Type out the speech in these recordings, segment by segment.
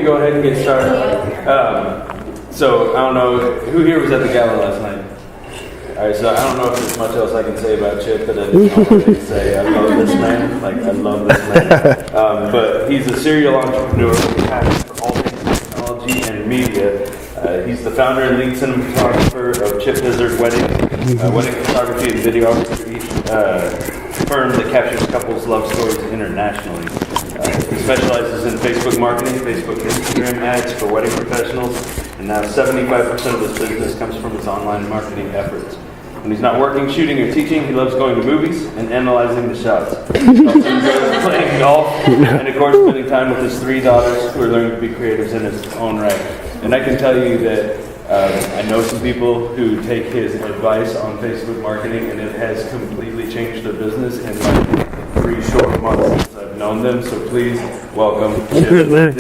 can go ahead and get started. So I don't know who here was at the gala last night. All right, so I don't know if there's much else I can say about Chip, but I just wanted to say I love this man. Like, I love this man. But he's a serial entrepreneur with a passion for all things technology and media. He's the founder and lead cinematographer of Chip Dizzard Wedding Photography and Videography, firm that captures couples' love stories internationally. He specializes in Facebook marketing, Facebook and Instagram ads for wedding professionals, and now 75% of his business comes from his online marketing efforts. When he's not working, shooting, or teaching, he loves going to movies and analyzing the shots. He also enjoys playing golf and, of course, spending time with his 3 daughters who are learning to be creatives in his own right. And I can tell you that I know some people who take his advice on Facebook marketing, and it has completely changed their business in like 3 short months since I've known them. So please welcome Chip.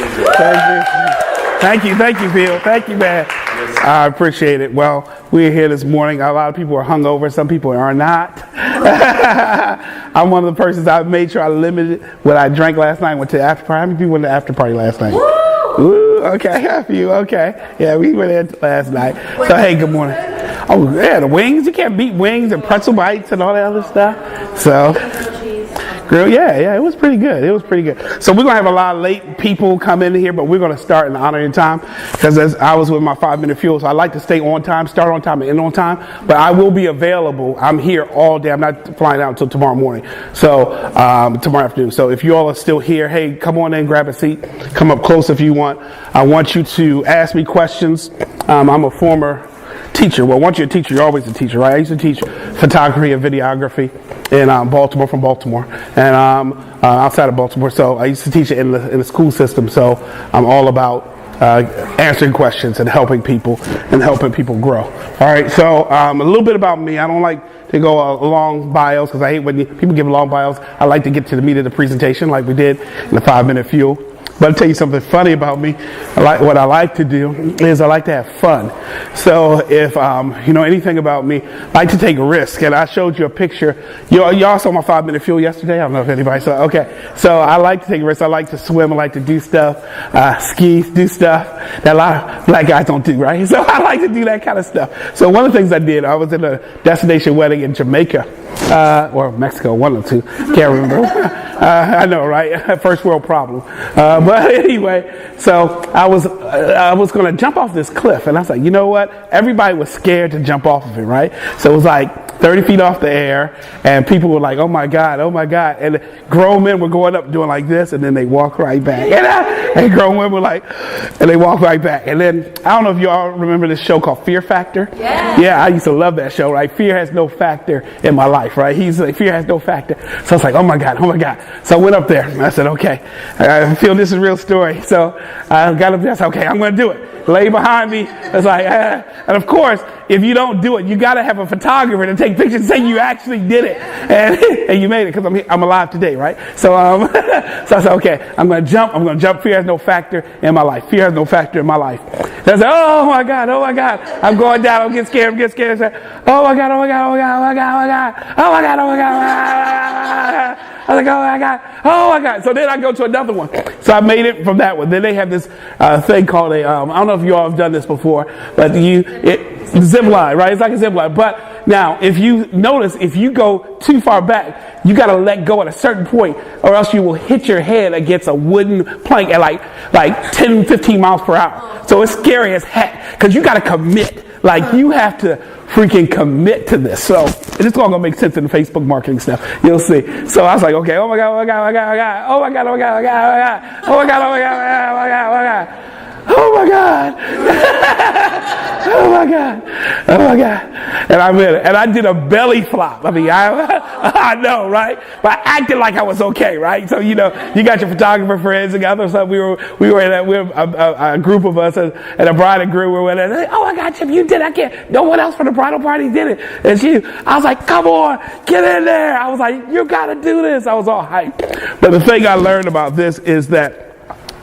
Thank you, Phil. Thank you, man. Yes. I appreciate it. Well, we're here this morning. A lot of people are hungover. Some people are not. I'm one of the persons. I made sure I limited what I drank last night. Went to the after party. How many people went to the after party last night? Woo, okay, a few, okay. Yeah, we went there last night. So, hey, good morning. Oh, yeah, the wings. You can't beat wings and pretzel bites and all that other stuff. So, grill, yeah, it was pretty good. So we're going to have a lot of late people come in here, but we're going to start in honor of time because as I was with my 5-minute fuel, so I like to stay on time, start on time, and end on time, but I will be available. I'm here all day. I'm not flying out until tomorrow morning, so tomorrow afternoon. So if you all are still here, hey, come on in, grab a seat, come up close if you want. I want you to ask me questions. I'm a former teacher. Well, once you're a teacher, you're always a teacher, right? I used to teach photography and videography in Baltimore, from Baltimore, and outside of Baltimore. So I used to teach it in the school system. So I'm all about answering questions and helping people grow. All right. So a little bit about me. I don't like to go long bios because I hate when people give long bios. I like to get to the meat of the presentation, like we did in the 5-minute fuel. But I'll tell you something funny about me. What I like to do is I like to have fun. So if you know anything about me, I like to take a risk. And I showed you a picture. Y'all saw my 5-minute fuel yesterday. I don't know if anybody saw it. Okay. So I like to take a risk. I like to swim. I like to do stuff, ski, do stuff that a lot of black guys don't do, right? So I like to do that kind of stuff. So one of the things I did, I was in a destination wedding in Jamaica, or Mexico, one of the two. Can't remember. I know, right? First world problem. But anyway, so I was going to jump off this cliff, and I was like, you know what? Everybody was scared to jump off of it, right? So it was like 30 feet off the air, and people were like, oh my God. And grown men were going up doing like this, and then they walk right back. And grown women were like, and they walk right back. And then, I don't know if you all remember this show called Fear Factor. Yeah, I used to love that show, right? Fear has no factor in my life, right? He's like, fear has no factor. So I was like, oh my God. So I went up there, and I said, okay, I feel this is a real story. So I got up there, I said, okay, I'm going to do it. Lay behind me. It's like, and of course, if you don't do it, you got to have a photographer to take pictures and say you actually did it. And you made it because I'm alive today, right? So, so I said, okay, I'm going to jump. Fear has no factor in my life. Fear has no factor in my life. And I said, oh my God. I'm going down. I'm getting scared. I said, oh my God. I was like, oh my God. So then I go to another one. So I made it from that one. Then they have this thing called I don't know if you all have done this before, but zip line, right? It's like a zip line. But now, if you notice, if you go too far back, you got to let go at a certain point, or else you will hit your head against a wooden plank at like 10, 15 miles per hour. So it's scary as heck because you got to commit. Like you have to freaking commit to this. So it's all gonna make sense in the Facebook marketing stuff. You'll see. So I was like, okay, oh my God. And I mean, and I did a belly flop. I mean, I know, right? But I acted like I was okay, right? So, you know, you got your photographer friends and other stuff. We were a group of us and a bride and groom. We went in, oh my God, Chip, you did it. I can't. No one else for the bridal party did it. And I was like, come on, get in there. I was like, you got to do this. I was all hyped. But the thing I learned about this is that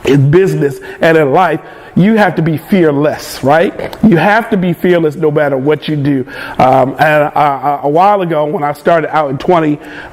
in business and in life, you have to be fearless, right? You have to be fearless no matter what you do. A while ago when I started out in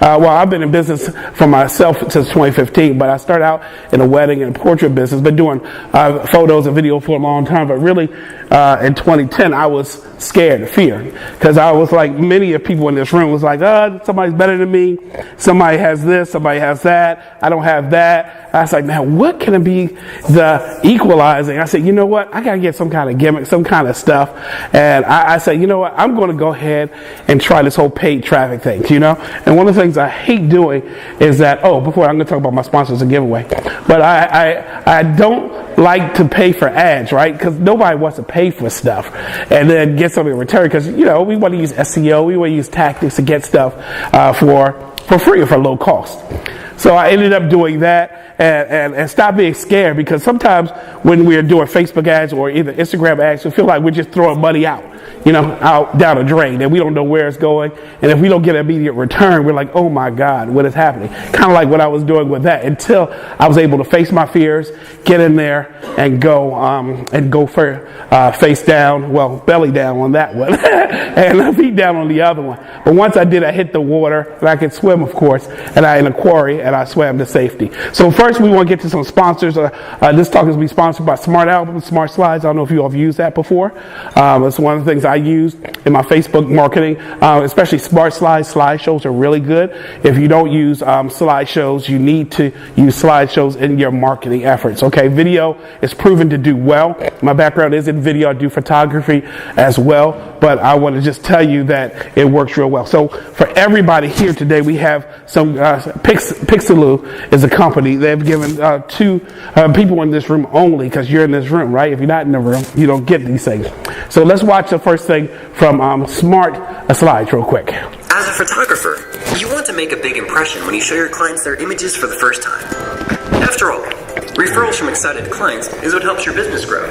I've been in business for myself since 2015, but I started out in a wedding and portrait business, been doing photos and video for a long time, but really in 2010 I was scared, fear, because I was like many of people in this room was like, somebody's better than me, somebody has this, somebody has that, I don't have that. I was like, man, what can it be the equalizing? I said, you know what, I gotta get some kind of gimmick, some kind of stuff. And I said, you know what, I'm going to go ahead and try this whole paid traffic thing, you know. And one of the things I hate doing is that, before I'm going to talk about my sponsors and giveaway, but I don't like to pay for ads, right? Because nobody wants to pay for stuff and then get something in return, because, you know, we want to use SEO, we want to use tactics to get stuff for free or for low cost. So I ended up doing that and stop being scared, because sometimes when we're doing Facebook ads or either Instagram ads, we feel like we're just throwing money out down a drain, and we don't know where it's going. And if we don't get an immediate return, we're like, oh my God, what is happening? Kind of like what I was doing with that, until I was able to face my fears, get in there and go for face down, belly down on that one, and feet down on the other one. But once I did, I hit the water, and I could swim, of course, and I in a quarry, and I swam to safety. So first, we want to get to some sponsors. This talk is going to be sponsored by Smart Album, Smart Slides. I don't know if you all have used that before. It's one of the things I use in my Facebook marketing, especially Smart Slides. Slideshows are really good. If you don't use slideshows, you need to use slideshows in your marketing efforts. Okay, video is proven to do well. My background is in video. I do photography as well, but I want to just tell you that it works real well. So for everybody here today, we have some Pixaloo is a company. They've given two people in this room only, because you're in this room, right? If you're not in the room, you don't get these things. So let's watch the first thing from Smart Slides real quick. As a photographer, you want to make a big impression when you show your clients their images for the first time. After all, referrals from excited clients is what helps your business grow.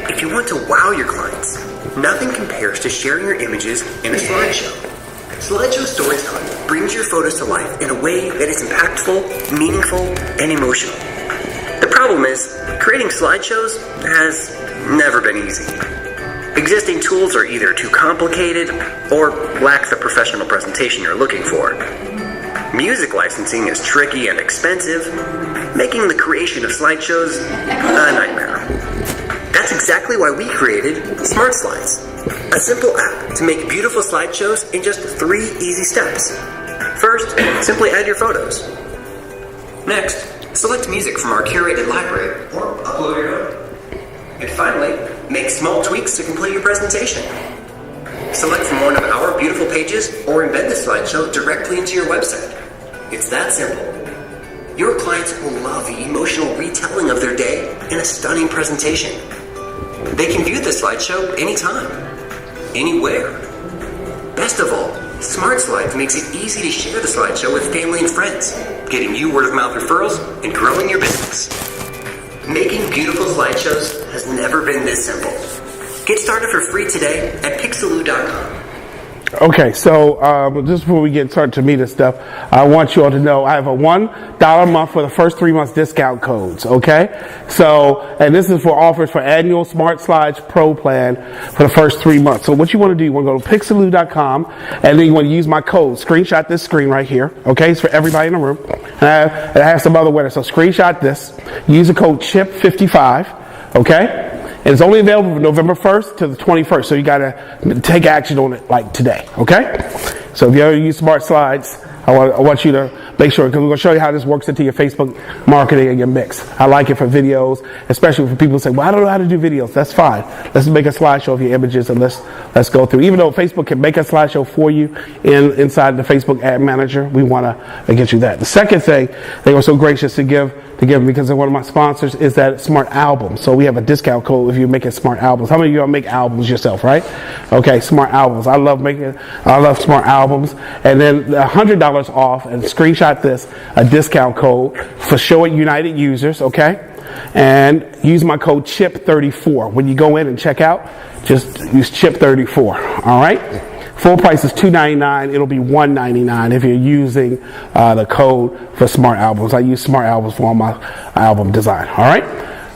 If you want to wow your clients, nothing compares to sharing your images in a slideshow. Slideshow storytelling brings your photos to life in a way that is impactful, meaningful, and emotional. The problem is, creating slideshows has never been easy. Existing tools are either too complicated or lack the professional presentation you're looking for. Music licensing is tricky and expensive, making the creation of slideshows a nightmare. That's exactly why we created Smart Slides, a simple app to make beautiful slideshows in just 3 easy steps. First, simply add your photos. Next, select music from our curated library or upload your own. And finally, make small tweaks to complete your presentation. Select from one of our beautiful pages or embed the slideshow directly into your website. It's that simple. Your clients will love the emotional retelling of their day in a stunning presentation. They can view the slideshow anytime, anywhere. Best of all, Smart Slides makes it easy to share the slideshow with family and friends, getting you word-of-mouth referrals and growing your business. Making beautiful slideshows has never been this simple. Get started for free today at Pixaloo.com. Okay, so just before we get started to meet and stuff, I want you all to know I have a $1 a month for the first 3 months discount codes, okay? So, and this is for offers for annual Smart Slides Pro plan for the first 3 months. So what you want to do, you want to go to Pixaloo.com, and then you want to use my code. Screenshot this screen right here, okay? It's for everybody in the room. And I have some other winners. So screenshot this. Use the code CHIP55, okay? And it's only available from November 1st to the 21st, so you got to take action on it like today, okay? So if you ever use Smart Slides, I want you to make sure, because we're going to show you how this works into your Facebook marketing and your mix. I like it for videos, especially for people who say, well, I don't know how to do videos. That's fine. Let's make a slideshow of your images, and let's go through. Even though Facebook can make a slideshow for you inside the Facebook Ad Manager, we want to get you that. The second thing they were so gracious to give because of one of my sponsors is that Smart Albums. So we have a discount code if you're making Smart Albums. How many of you all make albums yourself, right? Okay, Smart Albums. I love Smart Albums. And then $100 off, and screenshot this, a discount code for Showit United users, okay? And use my code CHIP34. When you go in and check out, just use CHIP34, all right? Full price is $2.99. It'll be $1.99 if you're using the code for Smart Albums. I use Smart Albums for all my album design. All right.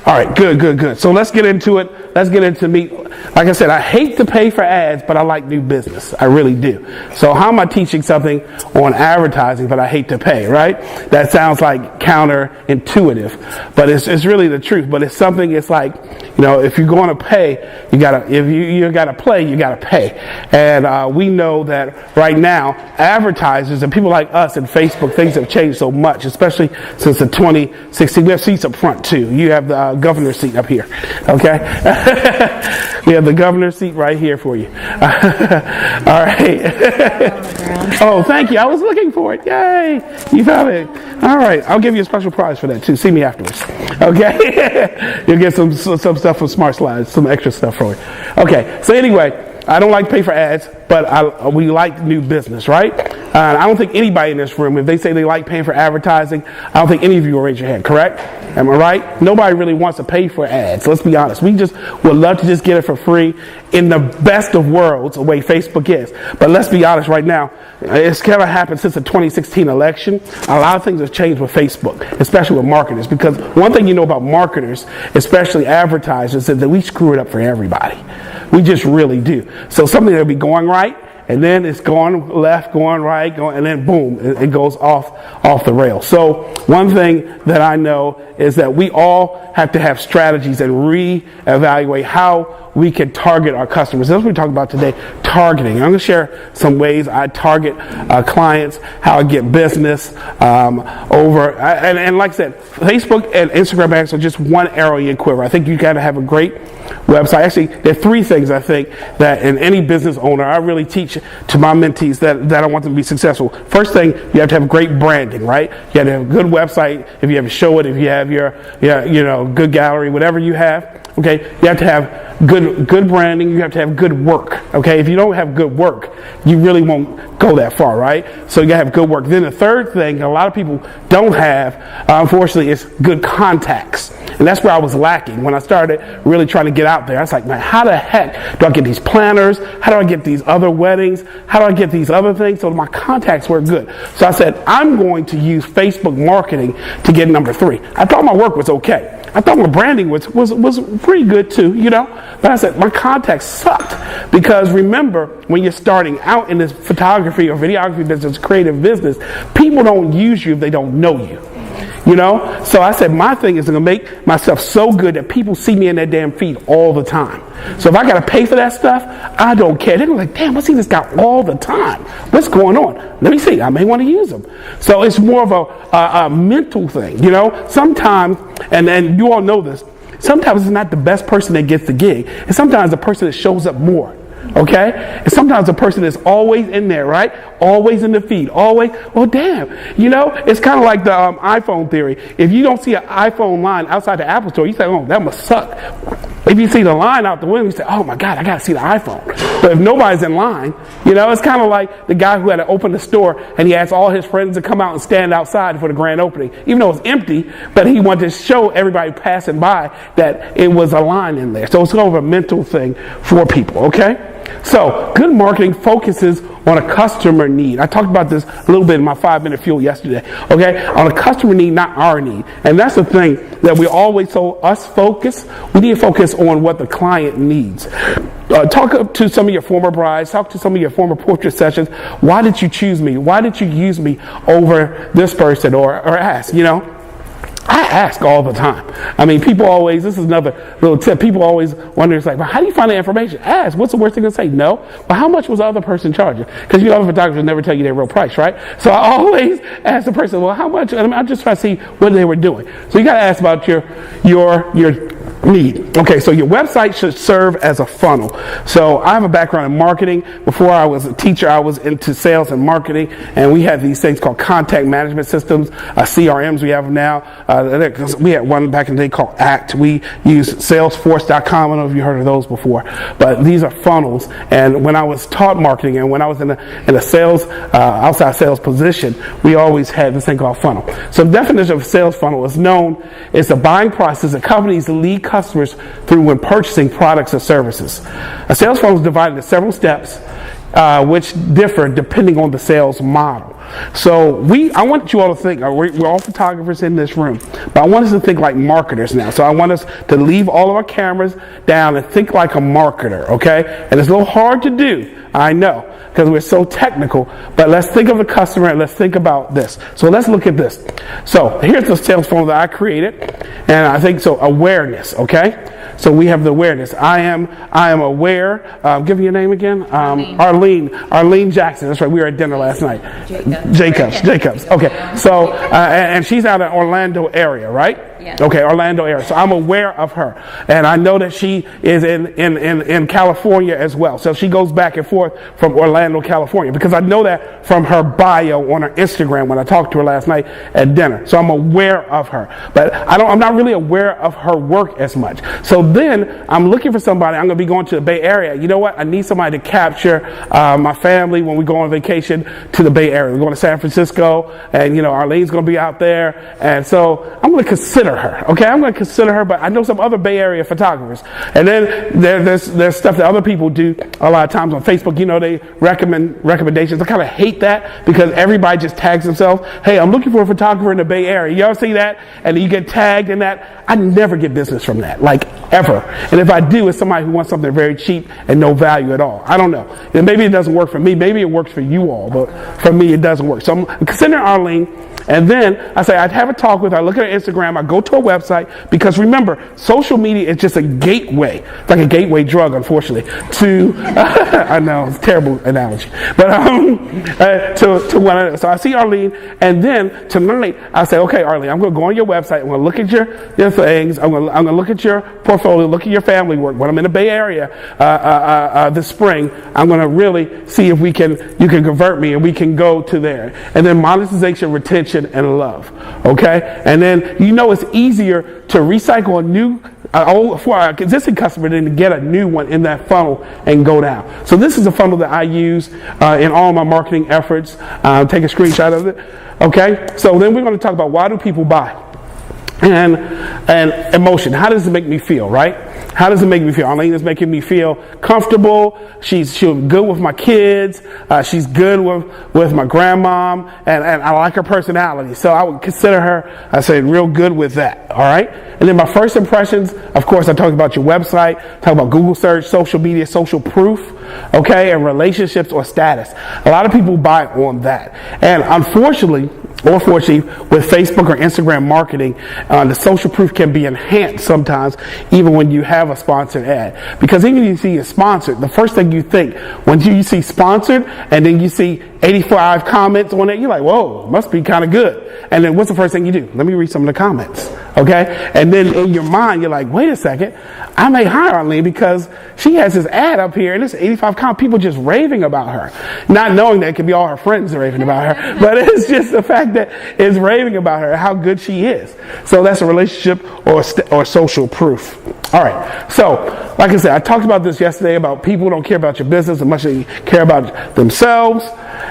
All right, good. So let's get into it. Let's get into me. Like I said, I hate to pay for ads, but I like new business. I really do. So how am I teaching something on advertising, but I hate to pay, right? That sounds like counterintuitive, but it's really the truth. But it's something, it's like, if you're going to pay, you gotta play, you gotta pay. And we know that right now, advertisers and people like us and Facebook, things have changed so much, especially since the 2016. We have seats up front too. You have the governor's seat up here, okay? We have the governor's seat right here for you. All right. Oh, thank you. I was looking for it. Yay. You found it. All right. I'll give you a special prize for that too. See me afterwards. Okay? You'll get some stuff from Smart Slides, some extra stuff for you. Okay. So anyway, I don't like to pay for ads, but we like new business, right? I don't think anybody in this room, if they say they like paying for advertising, I don't think any of you will raise your hand, correct? Am I right? Nobody really wants to pay for ads. Let's be honest. We just would love to just get it for free in the best of worlds, the way Facebook is. But let's be honest right now. It's kind of happened since the 2016 election. A lot of things have changed with Facebook, especially with marketers. Because one thing you know about marketers, especially advertisers, is that we screw it up for everybody. We just really do. So something that'll be going right, and then it's going left, going right, and then boom, it goes off the rails. So one thing that I know is that we all have to have strategies and reevaluate how we can target our customers. That's what we talk about today, targeting. I'm going to share some ways I target clients, how I get business and like I said, Facebook and Instagram ads are just one arrow in your quiver. I think you got to have a great website. Actually, there are three things I think that in any business owner, I really teach to my mentees that I want them to be successful. First thing, you have to have great branding, right? You have to have a good website. If you have a Showit, if you have your good gallery, whatever you have, okay, you have to have good branding. You have to have good work, okay? If you don't have good work, you really won't go that far, right? So you got to have good work. Then the third thing a lot of people don't have, unfortunately, is good contacts. And that's where I was lacking when I started really trying to get out there. I was like, man, how the heck do I get these planners? How do I get these other weddings? How do I get these other things? So my contacts were good. So I said, I'm going to use Facebook marketing to get number 3. I thought my work was okay. I thought my branding was pretty good too, But I said, my contacts sucked. Because remember, when you're starting out in this photography or videography business, creative business, people don't use you if they don't know you. So I said, my thing is to make myself so good that people see me in their damn feed all the time. So if I got to pay for that stuff, I don't care. They're like, damn, I see this guy all the time. What's going on? Let me see. I may want to use them. So it's more of a mental thing, Sometimes, and you all know this, sometimes it's not the best person that gets the gig. It's sometimes the person that shows up more. Okay? And sometimes a person is always in there, right? Always in the feed. Always. Well, damn. It's kind of like the iPhone theory. If you don't see an iPhone line outside the Apple Store, you say, oh, that must suck. If you see the line out the window, you say, oh my God, I got to see the iPhone. But if nobody's in line, it's kind of like the guy who had to open the store and he asked all his friends to come out and stand outside for the grand opening. Even though it was empty, but he wanted to show everybody passing by that it was a line in there. So it's kind of a mental thing for people, okay? So, good marketing focuses on a customer need. I talked about this a little bit in my 5-minute fuel yesterday. Okay, on a customer need, not our need. And that's the thing that we always focus. We need to focus on what the client needs. Talk to some of your former brides. Talk to some of your former portrait sessions. Why did you choose me? Why did you use me over this person? Or ask, I ask all the time. I mean, people always, this is another little tip, people always wonder, it's like, well, how do you find the information? Ask. What's the worst thing to say? No. Well, how much was the other person charging? Because other photographers never tell you their real price, right? So I always ask the person, well, how much? I just try to see what they were doing. So you got to ask about your need. Okay, so your website should serve as a funnel. So I have a background in marketing. Before I was a teacher, I was into sales and marketing, and we had these things called contact management systems, CRMs we have now. We had one back in the day called ACT. We used Salesforce.com. I don't know if you heard of those before, but these are funnels. And when I was taught marketing and when I was in a sales, outside sales position, we always had this thing called funnel. So the definition of a sales funnel is known as the buying process that companies lead customers through when purchasing products or services. A sales funnel is divided into several steps. which differ depending on the sales model. So I want you all to think, we're all photographers in this room, but I want us to think like marketers now. So I want us to leave all of our cameras down and think like a marketer, okay? And it's a little hard to do, I know, because we're so technical, but let's think of the customer and let's think about this. So let's look at this. So here's the sales funnel that I created, and I think so awareness, okay? So we have the awareness. I am aware. Give me your name again. Arlene Jackson. That's right. We were at dinner last night. Jacobs. Okay. So and she's out of Orlando area, right? Yeah. Okay, Orlando area. So I'm aware of her, and I know that she is in California as well. So she goes back and forth from Orlando, California, because I know that from her bio on her Instagram when I talked to her last night at dinner. So I'm aware of her, but I'm not really aware of her work as much. So then I'm looking for somebody. I'm going to be going to the Bay Area. You know what? I need somebody to capture my family when we go on vacation to the Bay Area. We're going to San Francisco, and Arlene's going to be out there, and so I'm going to consider her. Okay, I'm going to consider her, but I know some other Bay Area photographers. And then there's stuff that other people do a lot of times on Facebook. They recommend recommendations. I kind of hate that because everybody just tags themselves. Hey, I'm looking for a photographer in the Bay Area. Y'all see that? And you get tagged in that. I never get business from that, like ever. And if I do, it's somebody who wants something very cheap and no value at all. I don't know. And maybe it doesn't work for me. Maybe it works for you all, but for me, it doesn't work. So I'm considering Arlene. And then I say, I'd have a talk with her. I look at her Instagram. I go to her website, because remember, social media is just a gateway. It's like a gateway drug, unfortunately, to, I know, it's a terrible analogy, but to one of them. So I see Arlene, and then tonight I say, okay, Arlene, I'm going to go on your website. I'm going to look at your things. I'm going to look at your portfolio, look at your family work. When I'm in the Bay Area this spring, I'm going to really see if you can convert me and we can go to there. And then monetization, retention, and love. Okay? And then it's easier to recycle for an existing customer than to get a new one in that funnel and go down. So this is a funnel that I use in all my marketing efforts. Take a screenshot of it. Okay? So then we're going to talk about why do people buy? And emotion. How does it make me feel, right? How does it make me feel? Arlene is making me feel comfortable. She's good with my kids. She's good with my grandmom, and I like her personality. So I would consider her, I say, real good with that. All right. And then my first impressions, of course, I talked about your website, talk about Google search, social media, social proof, okay, and relationships or status. A lot of people buy on that, and unfortunately, or fortunately, with Facebook or Instagram marketing, the social proof can be enhanced sometimes, even when you have a sponsored ad. Because even if you see it's sponsored, the first thing you think, when you see sponsored, and then you see 85 comments on it, you're like, whoa, must be kind of good. And then what's the first thing you do? Let me read some of the comments. Okay? And then in your mind, you're like, wait a second, I may hire Arlene because she has this ad up here and there's 85 comments, people just raving about her. Not knowing that it could be all her friends raving about her, but it's just the fact that it's raving about her, how good she is. So that's a relationship or social proof. All right. So, like I said, I talked about this yesterday about people who don't care about your business as much as they care about themselves.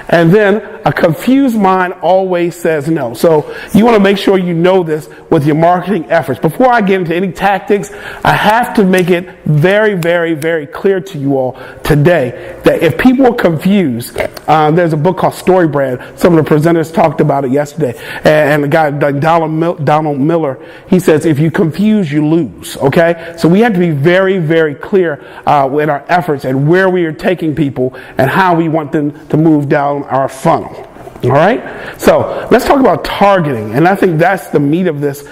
And then a confused mind always says no. So you want to make sure you know this with your marketing efforts. Before I get into any tactics, I have to make it very, very, very clear to you all today that if people are confused, there's a book called Story Brand. Some of the presenters talked about it yesterday. And the guy, Donald Miller, he says, if you confuse, you lose. Okay? So we have to be very, very clear in our efforts and where we are taking people and how we want them to move down our funnel. All right? So let's talk about targeting. And I think that's the meat of this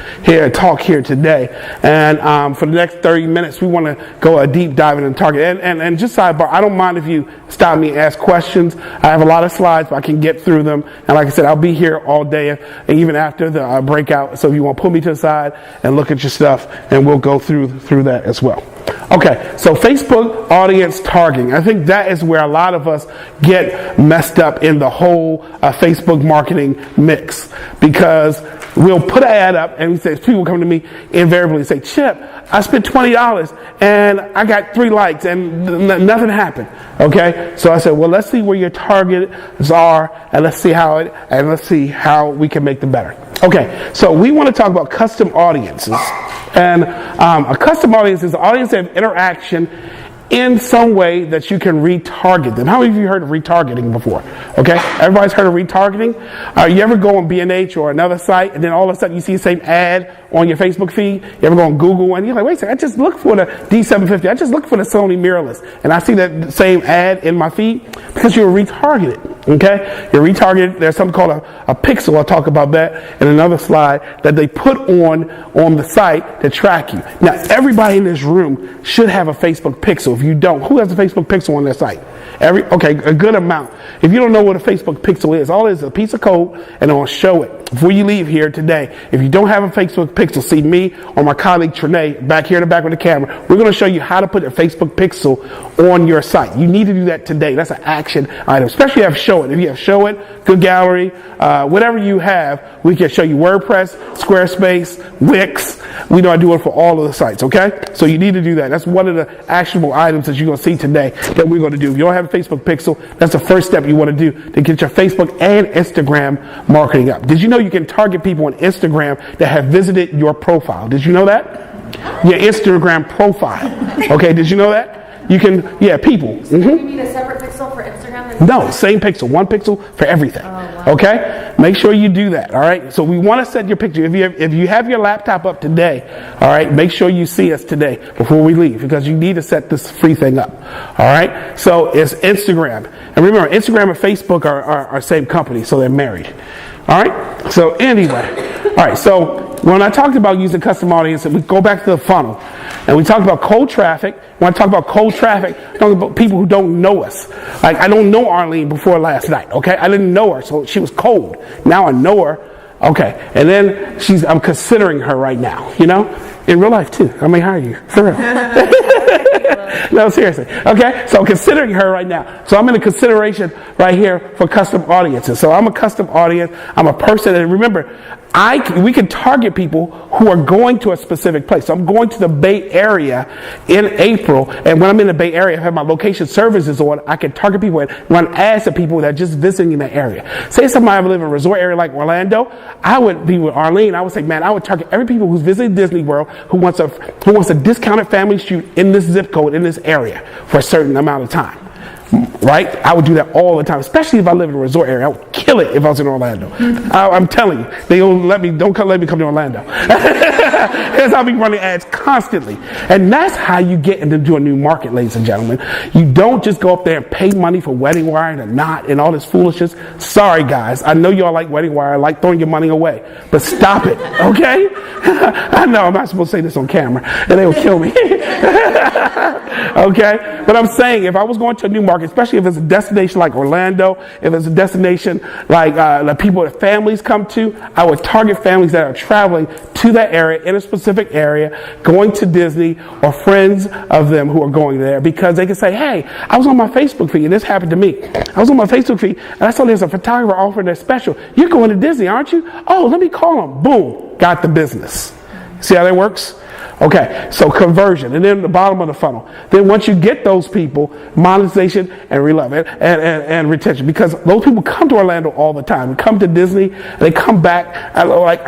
talk here today. And for the next 30 minutes, we want to go a deep dive into targeting. And just sidebar, I don't mind if you stop me and ask questions. I have a lot of slides, but I can get through them. And like I said, I'll be here all day and even after the breakout. So if you want to pull me to the side and look at your stuff, and we'll go through that as well. Okay, so Facebook audience targeting. I think that is where a lot of us get messed up in the whole Facebook marketing mix, because we'll put an ad up and we say, people come to me invariably say, Chip, I spent $20 and I got 3 likes and nothing happened. Okay, so I said, well, let's see where your targets are and let's see how we can make them better. Okay, so we want to talk about custom audiences. And a custom audience is an audience that have interaction in some way that you can retarget them. How many of you heard of retargeting before? Okay, everybody's heard of retargeting. You ever go on B&H or another site, and then all of a sudden you see the same ad on your Facebook feed? You ever go on Google and you're like, wait a second, I just looked for the D750. I just looked for the Sony mirrorless, and I see that same ad in my feed? Because you're retargeted. Okay, you're retargeted. There's something called a pixel. I'll talk about that in another slide, that they put on the site to track you. Now, everybody in this room should have a Facebook pixel. If you don't, who has a Facebook pixel on their site? Okay, a good amount. If you don't know what a Facebook pixel is, all it is a piece of code, and I'll show it before you leave here today. If you don't have a Facebook pixel, see me or my colleague Trinae back here in the back with the camera. We're going to show you how to put a Facebook pixel on your site. You need to do that today. That's an action item, especially if you have Showit. If you have Showit, Good Gallery, whatever you have, we can show you WordPress, Squarespace, Wix. We know I do it for all of the sites, okay? So you need to do that. That's one of the actionable items that you're going to see today that we're going to do. If you don't have a Facebook pixel, that's the first step you want to do to get your Facebook and Instagram marketing up. Did you know you can target people on Instagram that have visited your profile? Did you know that? Your Instagram profile. Okay, did you know that? You can, people. So do you need a separate pixel for Instagram? No, same pixel, one pixel for everything. Wow. Okay, make sure you do that. All right. So we want to set your picture. If you have your laptop up today, all right, make sure you see us today before we leave, because you need to set this free thing up. All right. So it's Instagram, and remember, Instagram and Facebook are same company, so they're married. All right. So anyway, all right. So when I talked about using custom audience, we go back to the funnel, and we talked about cold traffic. When I talk about cold traffic, I'm talking about people who don't know us. Like, I don't know Arlene before last night. Okay, I didn't know her, so she was cold. Now I know her. Okay, and then I'm considering her right now. You know, in real life too. I may hire you for real. No, seriously. Okay, so I'm considering her right now. So I'm in a consideration right here for custom audiences. So I'm a custom audience. I'm a person, and remember, we can target people who are going to a specific place. So I'm going to the Bay Area in April, and when I'm in the Bay Area, I have my location services on. I can target people and run ads to people that are just visiting the area. Say somebody live in a resort area like Orlando, I would be with Arlene. I would say, man, I would target every people who's visiting Disney World who wants a discounted family shoot in this zip code in this area for a certain amount of time. Right? I would do that all the time, especially if I live in a resort area. I would kill it if I was in Orlando. I'm telling you, they don't let me come to Orlando. Because I'll be running ads constantly. And that's how you get into a new market, ladies and gentlemen. You don't just go up there and pay money for wedding wire and a knot and all this foolishness. Sorry, guys. I know y'all like wedding wire. I like throwing your money away. But stop it, okay? I know I'm not supposed to say this on camera, and they will kill me. Okay? But I'm saying, if I was going to a new market, especially if it's a destination like Orlando, if it's a destination like the people that families come to, I would target families that are traveling to that area, in a specific area, going to Disney, or friends of them who are going there, because they can say, hey, I was on my Facebook feed, and this happened to me. I was on my Facebook feed, and I saw there's a photographer offering their special. You're going to Disney, aren't you? Oh, let me call them. Boom, got the business. See how that works? Okay, so conversion, and then the bottom of the funnel. Then once you get those people, monetization and and retention, because those people come to Orlando all the time. They come to Disney, they come back. I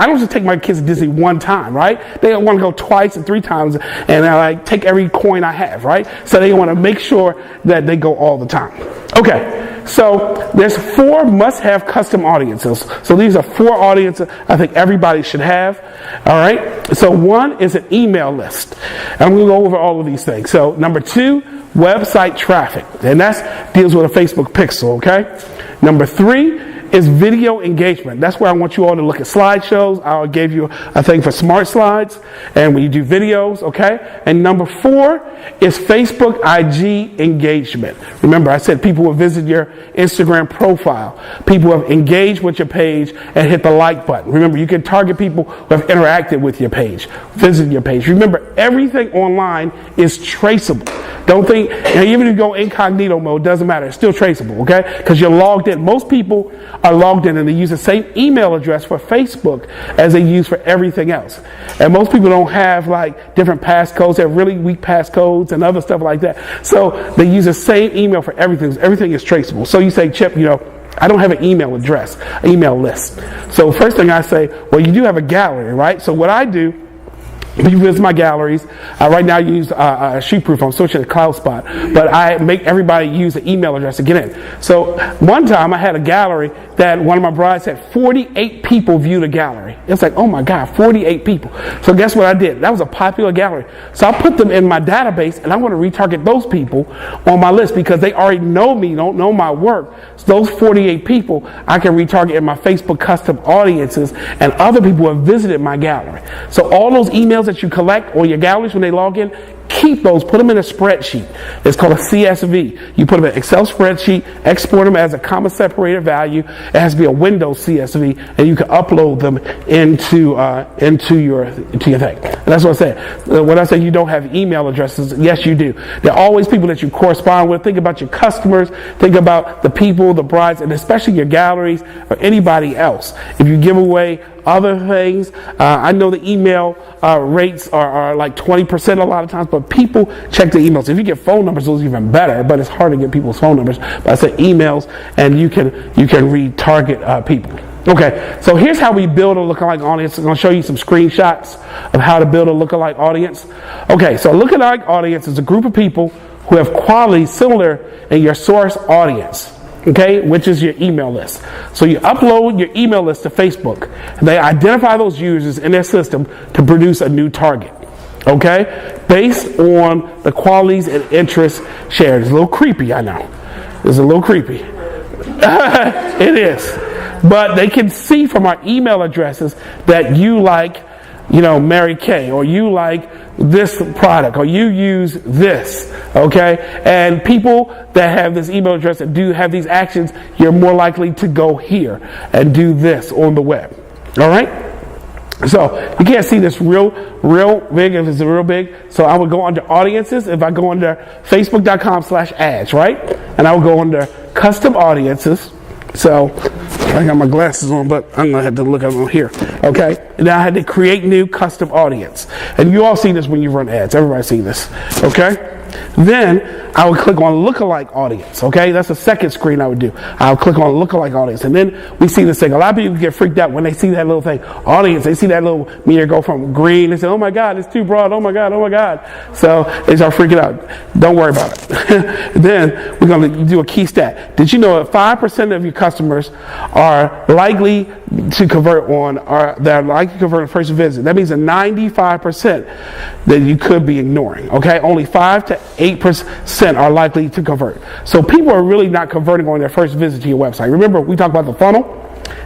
don't just take my kids to Disney one time, right? They want to go twice and 3 times, and I take every coin I have, right? So they want to make sure that they go all the time. Okay, so there's 4 must-have custom audiences. So these are 4 audiences I think everybody should have. All right. So 1 is an email list. I'm going to go over all of these things. So number 2, website traffic, and that deals with a Facebook pixel. Okay. Number 3 is video engagement. That's where I want you all to look at slideshows. I gave you a thing for smart slides, and when you do videos, okay? And number 4 is Facebook IG engagement. Remember, I said people will visit your Instagram profile. People have engaged with your page and hit the like button. Remember, you can target people who have interacted with your page, visited your page. Remember, everything online is traceable. Don't think, even if you go incognito mode, doesn't matter. It's still traceable, okay? Because you're logged in. Most people are logged in and they use the same email address for Facebook as they use for everything else. And most people don't have like different passcodes. They have really weak passcodes and other stuff like that. So they use the same email for everything. Everything is traceable. So you say, Chip, I don't have an email address, email list. So first thing I say, well, you do have a gallery, right? So what I do You visit my galleries. Right now I use Shootproof. I'm switching to CloudSpot. But I make everybody use an email address to get in. So one time I had a gallery that one of my brides had 48 people view the gallery. It's like, oh my God, 48 people. So guess what I did? That was a popular gallery. So I put them in my database, and I want to retarget those people on my list because they already know me, don't know my work. So those 48 people I can retarget in my Facebook custom audiences and other people who have visited my gallery. So all those emails that you collect on your galleries when they log in, keep those, put them in a spreadsheet. It's called a CSV. You put them in an Excel spreadsheet, export them as a comma separated value. It has to be a Windows CSV, and you can upload them into your thing. And that's what I said. When I say you don't have email addresses, yes, you do. There are always people that you correspond with. Think about your customers. Think about the people, the brides, and especially your galleries or anybody else. If you give away other things, I know the email rates are like 20% a lot of times, but people check the emails. If you get phone numbers, those are even better, but it's hard to get people's phone numbers. But I said emails, and you can retarget people. Okay, so here's how we build a lookalike audience. I'm going to show you some screenshots of how to build a lookalike audience. Okay, so a lookalike audience is a group of people who have qualities similar in your source audience. Okay, which is your email list. So you upload your email list to Facebook, and they identify those users in their system to produce a new target. Okay, based on the qualities and interests shared. It's a little creepy, I know. It's a little creepy. It is. But they can see from our email addresses that you like, Mary Kay, or you like this product, or you use this, okay? And people that have this email address that do have these actions, you're more likely to go here and do this on the web, all right? So you can't see this real big if it's real big. So I would go under audiences. If I go under facebook.com/ads, right? And I would go under custom audiences. So I got my glasses on, but I'm going to have to look at them here. Okay? And now I had to create new custom audience. And you all see this when you run ads. Everybody see this. Okay? Then I would click on lookalike audience. Okay? That's the second screen I would do. I would click on lookalike audience. And then we see this thing. A lot of people get freaked out when they see that little thing. Audience, they see that little meter go from green. They say, oh my God, it's too broad. Oh my God, oh my God. So they start freaking out. Don't worry about it. Then we're going to do a key stat. Did you know that 5% of your customers are likely to convert on the first visit? That means a 95% that you could be ignoring. Okay? Only 5 to 8% are likely to convert. So people are really not converting on their first visit to your website. Remember, we talked about the funnel?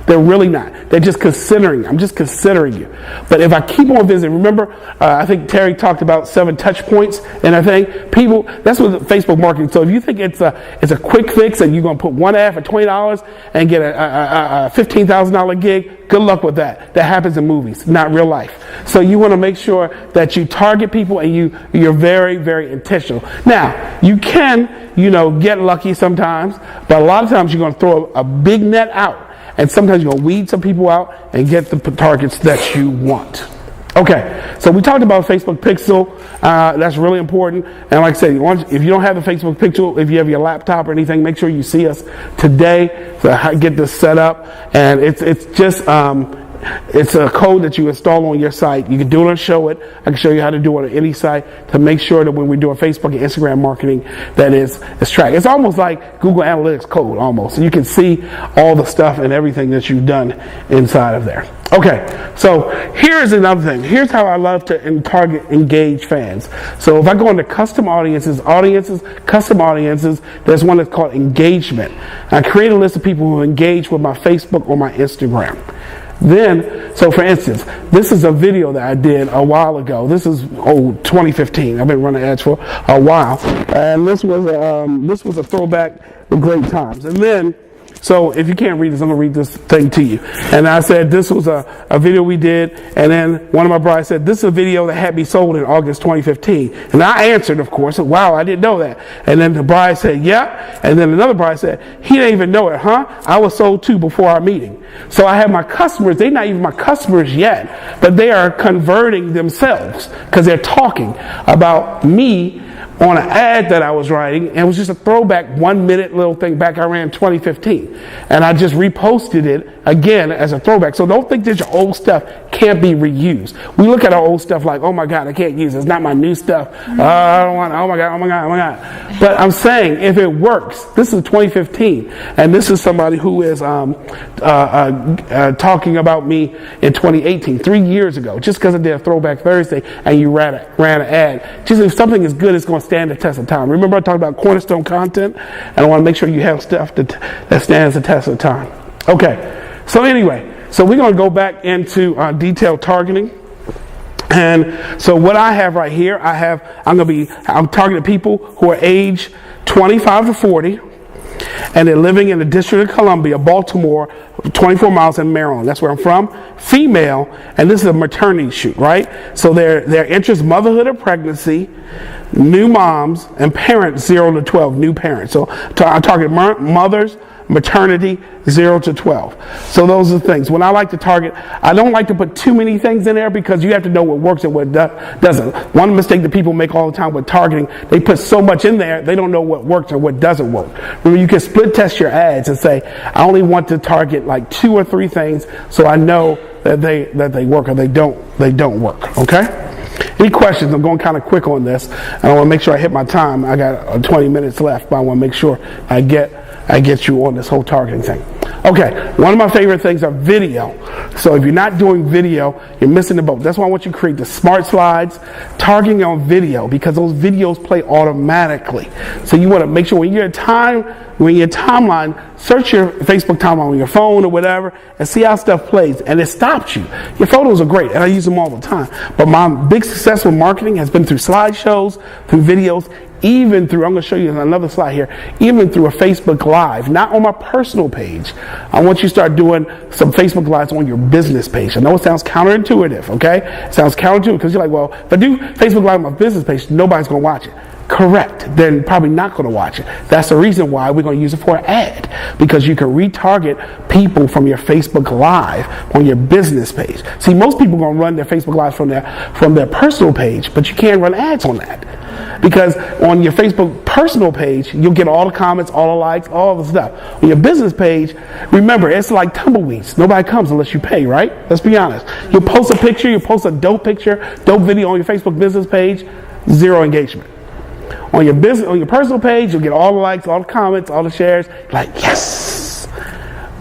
They're really not. They're just considering. I'm just considering you. But if I keep on visiting, remember, I think Terry talked about 7 touch points, and I think people, that's what Facebook marketing. So if you think it's a quick fix and you're going to put one ad for $20 and get a $15,000 gig, good luck with that. That happens in movies, not real life. So you want to make sure that you target people and you're very, very intentional. Now, you can, get lucky sometimes, but a lot of times you're going to throw a big net out. And sometimes you're going to weed some people out and get the targets that you want. Okay, so we talked about Facebook Pixel. That's really important. And like I said, if you don't have the Facebook Pixel, if you have your laptop or anything, make sure you see us today to get this set up. And it's just it's a code that you install on your site. You can do it on Showit. I can show you how to do it on any site to make sure that when we're doing Facebook and Instagram marketing, that it's tracked. It's almost like Google Analytics code almost. So you can see all the stuff and everything that you've done inside of there. Okay, so here's another thing. Here's how I love to target engage fans. So if I go into custom audiences, custom audiences, there's one that's called engagement. I create a list of people who engage with my Facebook or my Instagram. Then, so for instance, this is a video that I did a while ago. This is 2015. I've been running ads for a while, and this was a throwback of great times. And then, so if you can't read this, I'm gonna read this thing to you. And I said this was a video we did, and then one of my brides said this is a video that had me sold in August 2015. And I answered, of course, wow, I didn't know that. And then the bride said, yeah. And then another bride said, he didn't even know it, huh? I was sold too before our meeting. So I have my customers, they're not even my customers yet, but they are converting themselves because they're talking about me on an ad that I was writing, and it was just a throwback 1 minute little thing back I ran in 2015. And I just reposted it again as a throwback. So don't think that your old stuff can't be reused. We look at our old stuff like, oh my God, I can't use it. It's not my new stuff. I don't want it. Oh my God, oh my God, oh my God. But I'm saying if it works, this is 2015, and this is somebody who is talking about me in 2018, 3 years ago, just because I did a Throwback Thursday and you ran an ad. Just if something is good, it's going to stand the test of time. Remember I talked about cornerstone content, and I want to make sure you have stuff that stands the test of time. Okay, so anyway, so we're going to go back into detailed targeting. And so what I have right here, I'm targeting people who are age 25 to 40, and they're living in the District of Columbia, Baltimore, 24 miles in Maryland. That's where I'm from. Female, and this is a maternity shoot, right? So their interest, motherhood or pregnancy, new moms, and parents 0 to 12, new parents. So I target mothers, maternity, 0 to 12. So those are the things. When I like to target, I don't like to put too many things in there because you have to know what works and what doesn't. One mistake that people make all the time with targeting, they put so much in there, they don't know what works and what doesn't work. Remember, you can split test your ads and say, I only want to target like 2 or 3 things so I know that they work or they don't work. Okay? Any questions? I'm going kind of quick on this, and I want to make sure I hit my time. I got 20 minutes left, but I want to make sure I get you on this whole targeting thing. Okay, one of my favorite things are video. So if you're not doing video, you're missing the boat. That's why I want you to create the smart slides, targeting on video, because those videos play automatically. So you want to make sure when your timeline, search your Facebook timeline on your phone or whatever, and see how stuff plays, and it stops you. Your photos are great, and I use them all the time. But my big success with marketing has been through slideshows, through videos, even through, I'm going to show you another slide here, even through a Facebook Live, not on my personal page. I want you to start doing some Facebook Lives on your business page. I know it sounds counterintuitive, okay? It sounds counterintuitive because you're like, well, if I do Facebook Live on my business page, nobody's going to watch it. Correct. They're probably not going to watch it. That's the reason why we're going to use it for an ad, because you can retarget people from your Facebook Live on your business page. See, most people are going to run their Facebook Lives from their personal page, but you can't run ads on that. Because on your Facebook personal page, you'll get all the comments, all the likes, all the stuff. On your business page, remember, it's like tumbleweeds. Nobody comes unless you pay, right? Let's be honest. You'll post a picture, you post a dope picture, dope video on your Facebook business page, 0 engagement. On your personal page, you'll get all the likes, all the comments, all the shares. Like, yes!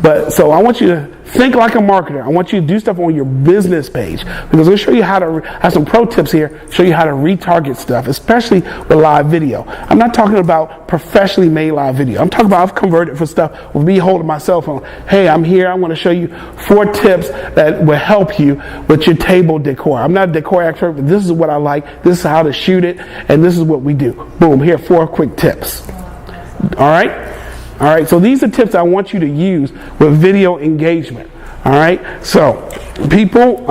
But so I want you to think like a marketer. I want you to do stuff on your business page, because I'm going to show you how to have some pro tips here, show you how to retarget stuff, especially with live video. I'm not talking about professionally made live video. I'm talking about I've converted for stuff with me holding my cell phone. Hey, I'm here. I want to show you 4 tips that will help you with your table decor. I'm not a decor expert, but this is what I like. This is how to shoot it, and this is what we do. Boom, here are 4 quick tips. All right? All right, so these are tips I want you to use with video engagement. All right, so people,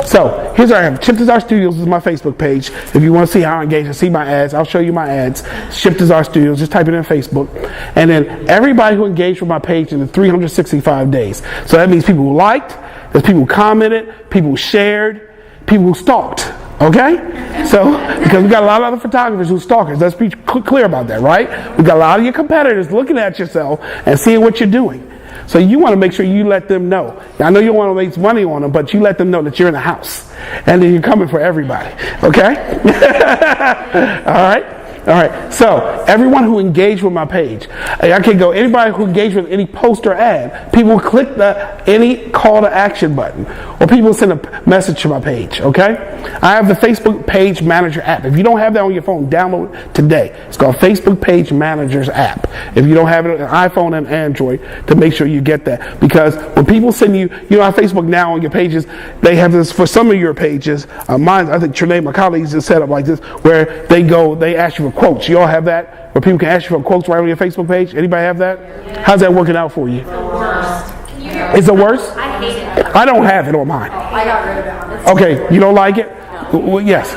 so here's our Shift is Our Studios is my Facebook page. If you want to see how I engage and see my ads, I'll show you my ads. Shift is Our Studios, just type it in Facebook. And then everybody who engaged with my page in the 365 days. So that means people who liked, there's people who commented, people who shared, people who stalked. Okay? So, because we got a lot of other photographers who stalkers. Let's be clear about that, right? We got a lot of your competitors looking at yourself and seeing what you're doing. So you want to make sure you let them know. I know you don't want to make money on them, but you let them know that you're in the house. And then you're coming for everybody. Okay? All right? All right, so everyone who engaged with my page, I can go, anybody who engaged with any post or ad, people click any call to action button, or people send a message to my page, okay? I have the Facebook Page Manager app. If you don't have that on your phone, download it today. It's called Facebook Page Manager's app. If you don't have it on iPhone and Android, to make sure you get that. Because when people send you, on Facebook now on your pages, they have this, for some of your pages, mine, I think Trinae, my colleagues, is set up like this, where they ask you for quotes. You all have that, where people can ask you for quotes right on your Facebook page? Anybody have that? Yeah. How's that working out for you? It's the worst. It's the worst? I hate it. I don't have it on mine. I got rid of it. Okay, you don't like it? No. Well, yes.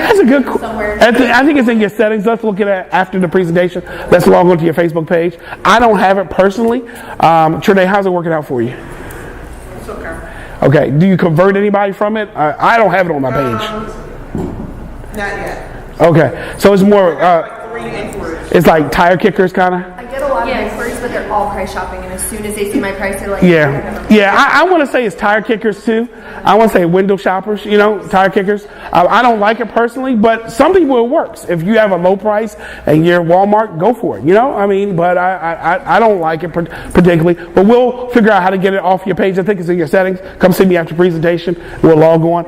That's a good. I think it's in your settings. Let's look at it after the presentation. Let's log on to your Facebook page. I don't have it personally. Trinae, how's it working out for you? It's okay. Okay. Do you convert anybody from it? I don't have it on my page. Not yet. Okay, so it's more, 3 inquiries. it's like tire kickers kind of? I get a lot of inquiries, but they're all price shopping, and as soon as they see my price, they're like, Yeah, I want to say it's tire kickers too. I want to say window shoppers, tire kickers. I don't like it personally, but some people it works. If you have a low price and you're Walmart, go for it, but I don't like it particularly. But we'll figure out how to get it off your page. I think it's in your settings. Come see me after presentation. We'll log on.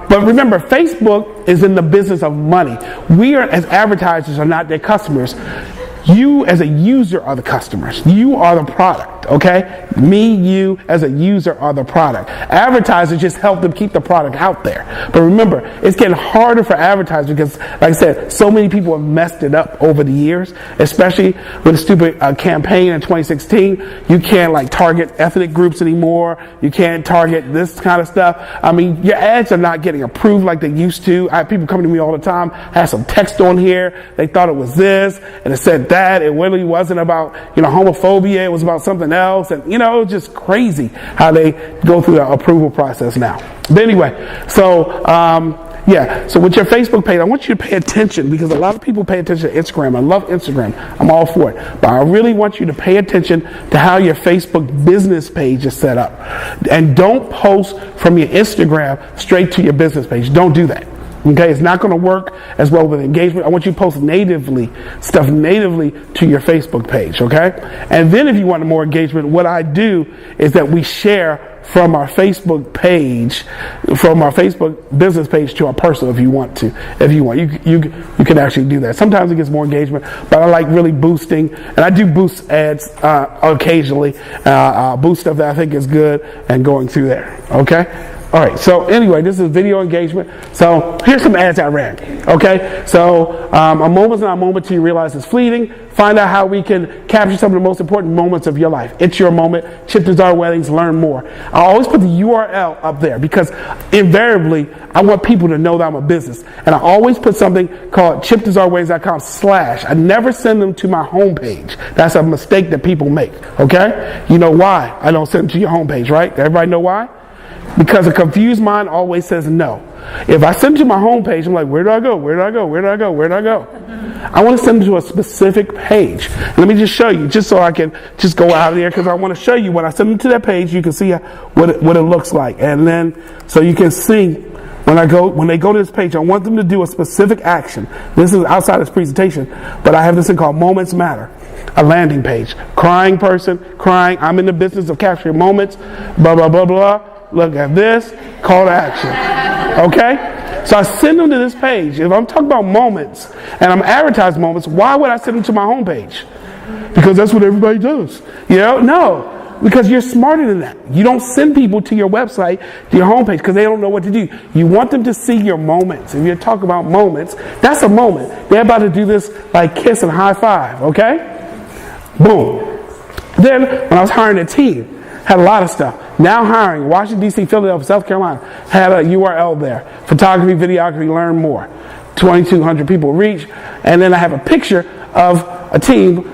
But remember, Facebook is in the business of money. We are, as advertisers, are not their customers. You as a user are the customers. You are the product, okay? Me, you as a user are the product. Advertisers just help them keep the product out there. But remember, it's getting harder for advertisers because, like I said, so many people have messed it up over the years, especially with the stupid campaign in 2016. You can't target ethnic groups anymore. You can't target this kind of stuff. I mean, your ads are not getting approved like they used to. I have people coming to me all the time, had some text on here. They thought it was this, and it said that. It really wasn't about, homophobia. It was about something else. And, it's just crazy how they go through the approval process now. But anyway, so with your Facebook page, I want you to pay attention because a lot of people pay attention to Instagram. I love Instagram. I'm all for it. But I really want you to pay attention to how your Facebook business page is set up. And don't post from your Instagram straight to your business page. Don't do that. Okay, it's not going to work as well with engagement. I want you to post stuff natively to your Facebook page, okay? And then if you want more engagement, what I do is that we share from our Facebook page, from our Facebook business page to our personal if you want. You can actually do that. Sometimes it gets more engagement, but I like really boosting, and I do boost ads occasionally, boost stuff that I think is good and going through there, okay? All right, so anyway, this is video engagement. So here's some ads I ran, okay? So a moment's not a moment till you realize it's fleeting. Find out how we can capture some of the most important moments of your life. It's your moment. Chip Desire Weddings, learn more. I always put the URL up there because invariably I want people to know that I'm a business. And I always put something called chipdesireweddings.com/. I never send them to my homepage. That's a mistake that people make, okay? You know why I don't send them to your homepage, right? Everybody know why? Because a confused mind always says no. If I send them to my homepage, I'm like, where do I go? Where do I go? Where do I go? Where do I go? I want to send them to a specific page. Let me just show you, just so I can just go out of there, because I want to show you when I send them to that page, you can see what it looks like. And then, so you can see when they go to this page, I want them to do a specific action. This is outside this presentation, but I have this thing called Moments Matter. A landing page. Crying person, crying. I'm in the business of capturing moments. Blah, blah, blah, blah. Look at this. Call to action. Okay? So I send them to this page. If I'm talking about moments and I'm advertising moments, why would I send them to my homepage? Because that's what everybody does. No. Because you're smarter than that. You don't send people to your website, to your homepage, because they don't know what to do. You want them to see your moments. If you're talking about moments, that's a moment. They're about to do this like kiss and high five, okay? Boom. Then, when I was hiring a team, had a lot of stuff. Now hiring, Washington, D.C., Philadelphia, South Carolina, had a URL there. Photography, videography, learn more. 2,200 people reach. And then I have a picture of a team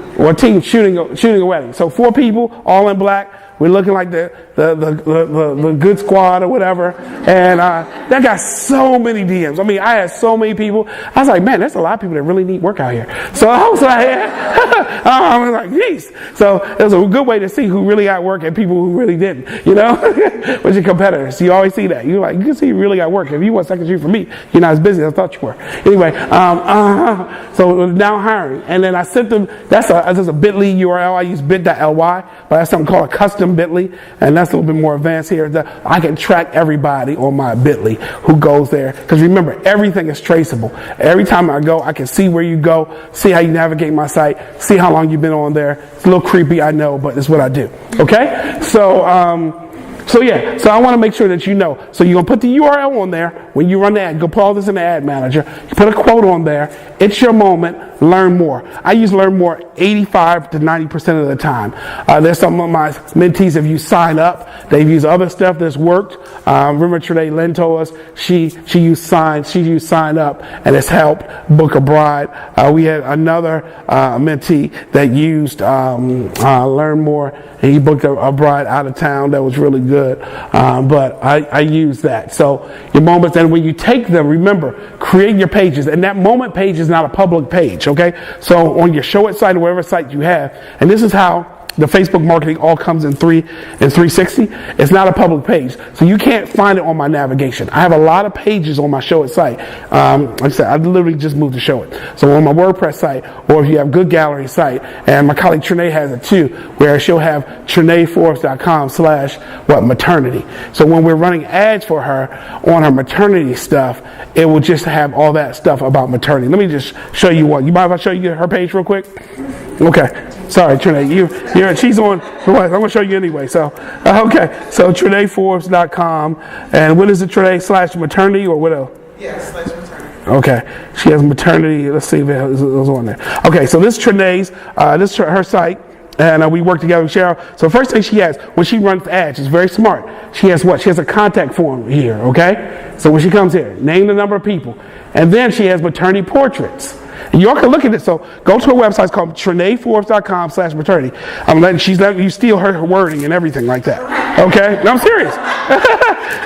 shooting a wedding. So 4 people, all in black. We're looking like the good squad or whatever. And that got so many DMs. I mean, I had so many people. I was like, man, there's a lot of people that really need work out here. So I was like, I was like, geez. So it was a good way to see who really got work and people who really didn't, with your competitors. You always see that. You can see who really got work. If you want second street from me, you're not as busy as I thought you were. Anyway, so now hiring. And then I sent them, that's a bit.ly URL. I use bit.ly, but that's something called a custom bit.ly, and that's a little bit more advanced here. I can track everybody on my bit.ly who goes there, because remember, everything is traceable. Every time I go, I can see where you go, see how you navigate my site, see how long you've been on there. It's a little creepy, I know, but it's what I do. Okay? So I want to make sure that you know. So you're going to put the URL on there when you run the ad. Go put all this in the ad manager. You put a quote on there. It's your moment. Learn More. I use Learn More 85 to 90% of the time. There's some of my mentees have used Sign Up. They've used other stuff that's worked. Remember Trinae Lynn told us she used Sign Up, and it's helped book a bride. We had another mentee that used Learn More, and he booked a bride out of town that was really good. But I use that. So your moments, and when you take them, remember, create your pages. And that moment page is not a public page, okay? So on your Showit site or whatever site you have, and this is how the Facebook marketing all comes in 360. It's not a public page, so you can't find it on my navigation. I have a lot of pages on my Showit site. Like I said, I literally just moved to Showit. So on my WordPress site, or if you have Good Gallery site, and my colleague Trinae has it too, where she'll have TrinaeForbes.com/maternity. So when we're running ads for her on her maternity stuff, it will just have all that stuff about maternity. Let me just show you one. You mind if I show you her page real quick? Okay. Sorry, Trinae. She's on. I'm going to show you anyway. So, okay. So, TrinaeForbes.com. And what is it, Trinae/maternity or what else? Yeah, /maternity. Okay. She has maternity. Let's see if it was on there. Okay. So, this Trinae's, this is her site. And we work together with Cheryl. So, first thing she has, when she runs ads, she's very smart. She has what? She has a contact form here. Okay. So, when she comes here, name the number of people. And then she has maternity portraits. And y'all can look at it. So go to her website. It's called TrinaeForbes.com/maternity. She's letting you steal her wording and everything like that. Okay? No, I'm serious.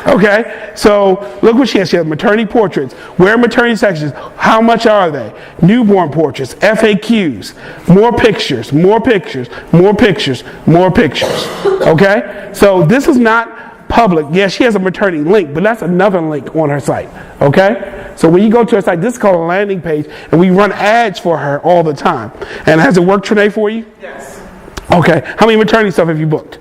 Okay? So look what she has. She has maternity portraits. Where are maternity sections? How much are they? Newborn portraits, FAQs, more pictures, more pictures, more pictures, more pictures. Okay? So this is not public. Yeah, she has a maternity link, but that's another link on her site. Okay? So when you go to her site, this is called a landing page, and we run ads for her all the time. And has it worked, Trinae, for you? Yes. Okay. How many maternity stuff have you booked?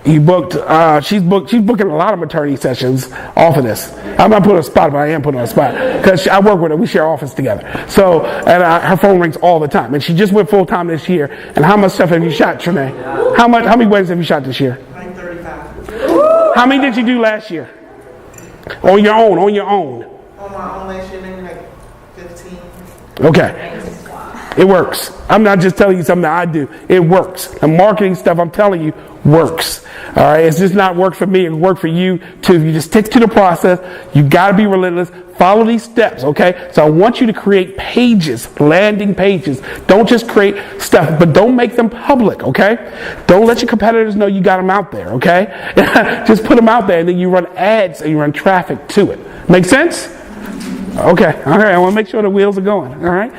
You booked, she's booking a lot of maternity sessions off of this. I'm not putting her on a spot, but I am putting her on a spot because I work with her. We share office together. So, and her phone rings all the time. And she just went full time this year. And how much stuff have you shot, Trinae? How many weddings have you shot this year? Like 35. How many did you do last year? On your own. On my own last year, maybe like 15. Okay. It works. I'm not just telling you something that I do. It works. The marketing stuff I'm telling you works. All right. It's just not worked for me. It worked for you too. If you just stick to the process, you got to be relentless. Follow these steps. Okay. So I want you to create pages, landing pages. Don't just create stuff, but don't make them public. Okay. Don't let your competitors know you got them out there. Okay. Just put them out there, and then you run ads and you run traffic to it. Make sense? Okay. All right. I want to make sure the wheels are going. All right.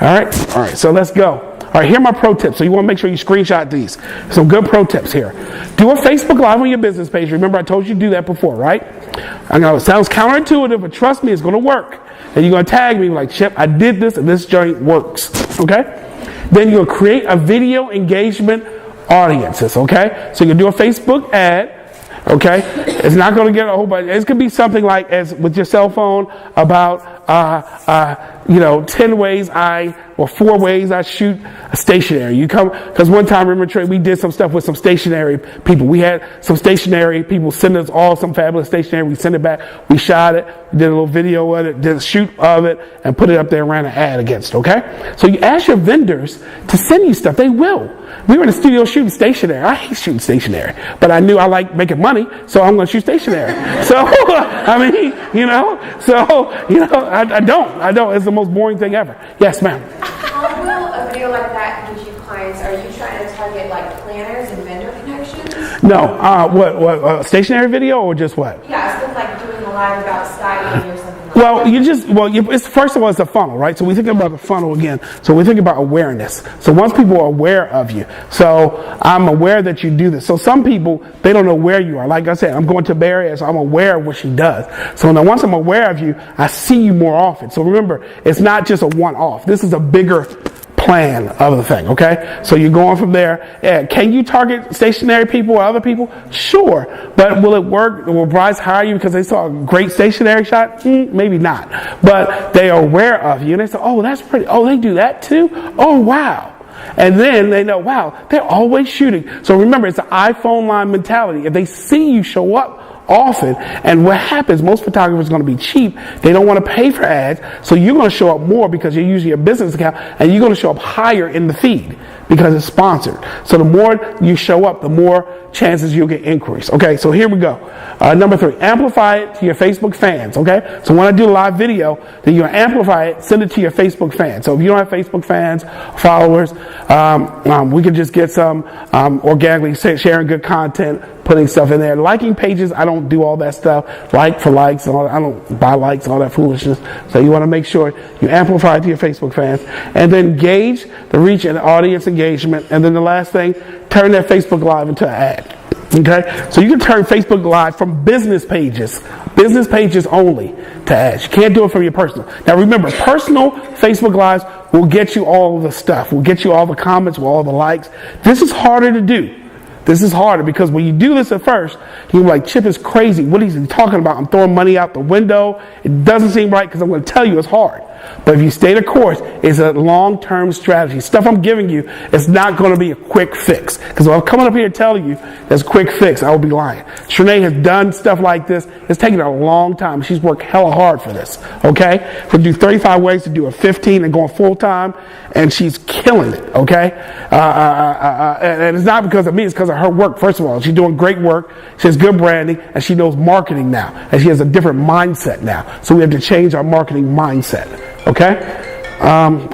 All right. So let's go. All right. Here are my pro tips. So you want to make sure you screenshot these. Some good pro tips here. Do a Facebook Live on your business page. Remember, I told you to do that before, right? I know it sounds counterintuitive, but trust me, it's going to work. And you're going to tag me like, Chip, I did this, and this joint works. Okay. Then you'll create a video engagement audiences. Okay. So you can do a Facebook ad. Okay, it's not going to get a whole bunch. It could be something like, as with your cell phone, about 10 ways or 4 ways I shoot stationary. You come, because one time, remember, we did some stuff with some stationary people. We had some stationary people send us all some fabulous stationary. We sent it back. We shot it. We did a little video of it, did a shoot of it, and put it up there and ran an ad against. Okay, so you ask your vendors to send you stuff. They will. We were in the studio shooting stationary. I hate shooting stationary, but I knew I like making money, so I'm going to shoot stationary. So, I don't. It's the most boring thing ever. Yes, ma'am. How will a video like that get you clients? Are you trying to target like planners and vendor connections? No. What? Stationary video or just what? Yeah, it's been like doing a live about styling or something like Well, that. it's first of all, it's a funnel, right? So we think about the funnel again. So we think about awareness. So once people are aware of you, so I'm aware that you do this. So some people, they don't know where you are. Like I said, I'm going to Barry, so I'm aware of what she does. So now once I'm aware of you, I see you more often. So remember, it's not just a one-off. This is a bigger plan of the thing, okay? So you're going from there. Can you target stationary people or other people? Sure. But will it work? Will brides hire you because they saw a great stationary shot? Maybe not. But they are aware of you and they say, oh, that's pretty. Oh, they do that too? Oh, wow. And then they know, wow, they're always shooting. So remember, it's an iPhone line mentality. If they see you show up often. And what happens, most photographers are going to be cheap. They don't want to pay for ads. So you're going to show up more because you're using your business account, and you're going to show up higher in the feed because it's sponsored. So the more you show up, the more chances you'll get inquiries. Okay, so here we go. Number 3, amplify it to your Facebook fans. Okay, so when I do a live video, then you amplify it, send it to your Facebook fans. So if you don't have Facebook fans, followers, we can just get some organically sharing good content, putting stuff in there. Liking pages, I don't do all that stuff. Like for likes, and all, I don't buy likes and all that foolishness. So you want to make sure you amplify it to your Facebook fans, and then gauge the reach and audience engagement. And then the last thing, turn that Facebook Live into an ad. Okay, so you can turn Facebook Live from business pages only, to ads. You can't do it from your personal. Now remember, personal Facebook Lives will get you all the stuff, will get you all the comments, will all the likes. This is harder to do. This is harder because when you do this at first, you're like, Chip is crazy. What is he talking about? I'm throwing money out the window. It doesn't seem right because I'm going to tell you it's hard. But if you stay the course, it's a long-term strategy. Stuff I'm giving you is not going to be a quick fix. Because if I'm coming up here telling you there's a quick fix, I will be lying. Shanae has done stuff like this. It's taken a long time. She's worked hella hard for this. Okay? We do 35 ways to do a 15 and going full-time, and she's killing it. Okay? And it's not because of me. It's because of her work. First of all, she's doing great work. She has good branding, and she knows marketing now. And she has a different mindset now. So we have to change our marketing mindset. Okay?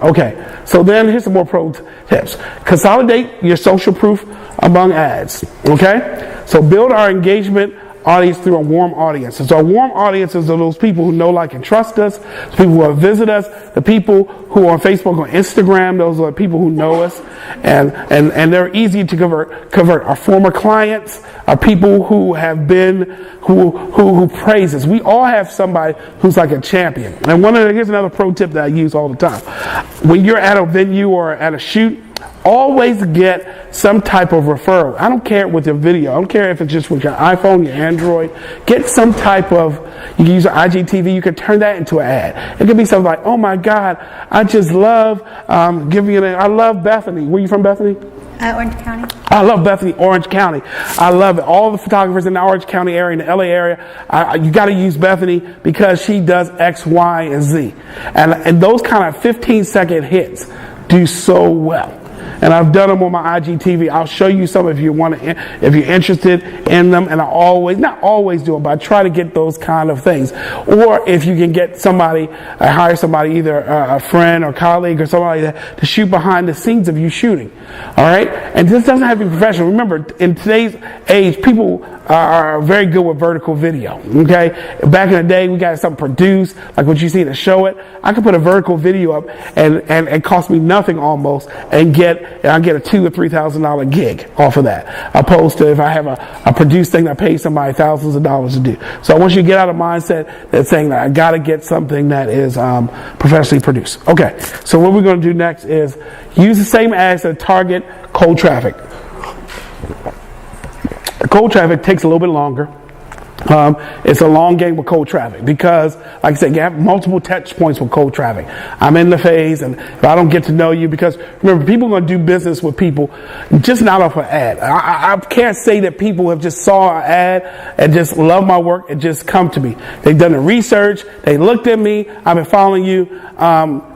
Okay. So then here's some more pro tips. Consolidate your social proof among ads. Okay? So build our engagement audience through a warm audience. And so a warm audience is those people who know, like, and trust us, the people who have visited us, the people who are on Facebook or Instagram, those are the people who know us, and they're easy to convert. Our former clients are people who have been, who praise us. We all have somebody who's like a champion. And here's another pro tip that I use all the time. When you're at a venue or at a shoot, always get some type of referral. I don't care with your video. I don't care if it's just with your iPhone, your Android. Get some type of, you can use an IGTV, you can turn that into an ad. It could be something like, oh my God, I just love, I love Bethany. Where are you from, Bethany? Orange County. I love Bethany, Orange County. I love it. All the photographers in the Orange County area, in the LA area, you got to use Bethany because she does X, Y, and Z. And those kind of 15-second hits do so well. And I've done them on my IGTV. I'll show you some if you're interested in them. And not always do it, but I try to get those kind of things. Or if you can get somebody, hire somebody, either a friend or colleague or somebody to shoot behind the scenes of you shooting. All right? And this doesn't have to be professional. Remember, in today's age, people are very good with vertical video. Okay? Back in the day, we got something produced, like what you see in the Showit. I could put a vertical video up and it cost me nothing almost, and I get a $2,000 or $3,000 gig off of that, opposed to if I have a produced thing that pays somebody thousands of dollars to do. So I want you to get out of mindset that's saying that I got to get something that is professionally produced. Okay, so what we're going to do next is use the same ads that target cold traffic. Cold traffic takes a little bit longer. It's a long game with cold traffic because, like I said, you have multiple touch points with cold traffic. I'm in the phase, and if I don't get to know you, because remember, people are going to do business with people just not off an ad. I can't say that people have just saw an ad and just love my work and just come to me. They've done the research. They looked at me. I've been following you.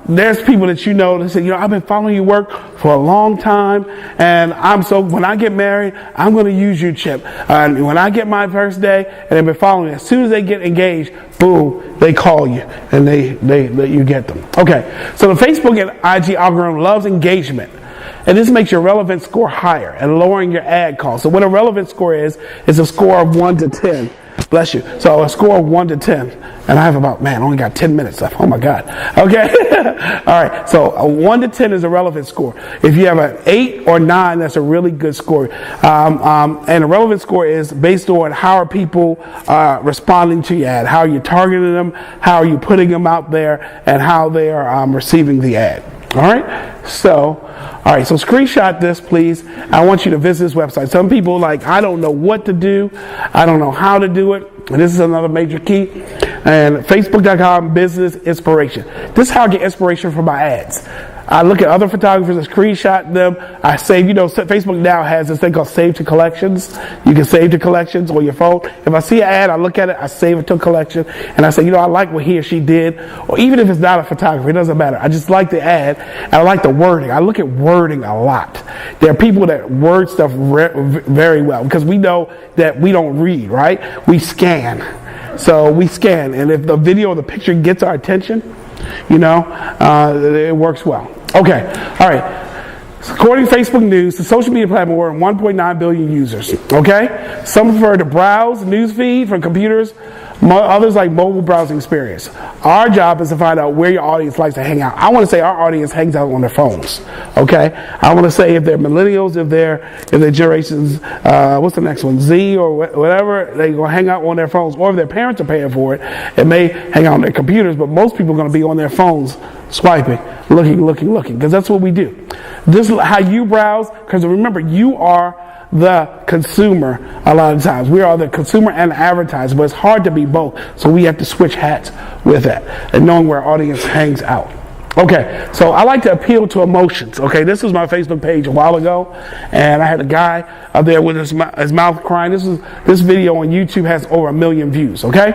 There's people that you know that say, I've been following your work for a long time, and when I get married, I'm going to use you, Chip. And when I get my first day, and they've been following me, as soon as they get engaged, boom, they call you, and they let you get them. Okay, so the Facebook and IG algorithm loves engagement. And this makes your relevance score higher and lowering your ad cost. So what a relevance score is a score of 1 to 10. Bless you. So a score of 1 to 10. And I have only got 10 minutes left. Oh my God. Okay. All right. So a 1 to 10 is a relevant score. If you have an 8 or 9, that's a really good score. And a relevant score is based on how are people responding to your ad, how are you targeting them, how are you putting them out there, and how they are receiving the ad. All right. So screenshot this, please. I want you to visit this website. Some people I don't know what to do. I don't know how to do it. And this is another major key. And Facebook.com business inspiration. This is how I get inspiration for my ads. I look at other photographers and screenshot them. I save, Facebook now has this thing called save to collections. You can save to collections on your phone. If I see an ad, I look at it, I save it to a collection, and I say, I like what he or she did. Or even if it's not a photographer, it doesn't matter. I just like the ad, and I like the wording. I look at wording a lot. There are people that word stuff very well, because we know that we don't read, right? We scan. So we scan, and if the video or the picture gets our attention, it works well. Okay, all right. According to Facebook News, the social media platform has 1.9 billion users. Okay, some prefer to browse news feed from computers. Others like mobile browsing experience. Our job is to find out where your audience likes to hang out. I want to say our audience hangs out on their phones. Okay, I want to say if they're millennials, if they're generations, what's the next one, Z or whatever, they gonna hang out on their phones. Or if their parents are paying for it, it may hang out on their computers. But most people are going to be on their phones, swiping, looking, because that's what we do. This is how you browse. Because remember, you are the consumer a lot of times. We are the consumer and the advertiser, but it's hard to be both. So we have to switch hats with that and knowing where our audience hangs out. Okay, so I like to appeal to emotions. Okay, this was my Facebook page a while ago, and I had a guy up there with his mouth crying. This video on YouTube has over 1 million views. Okay,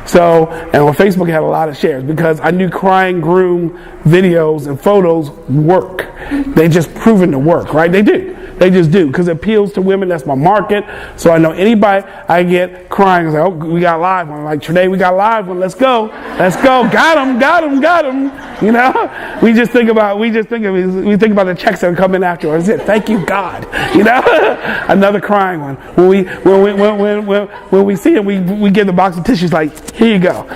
so and on Facebook it had a lot of shares because I knew crying groom videos and photos work. They just proven to work, right? They do. They just do, because it appeals to women. That's my market. So I know anybody I get crying, like, oh, we got a live one. Like, today we got a live one. Let's go. Got him. We think about the checks that are coming afterwards. Thank you, God. Another crying one. When we see him, we give the box of tissues. Like, here you go.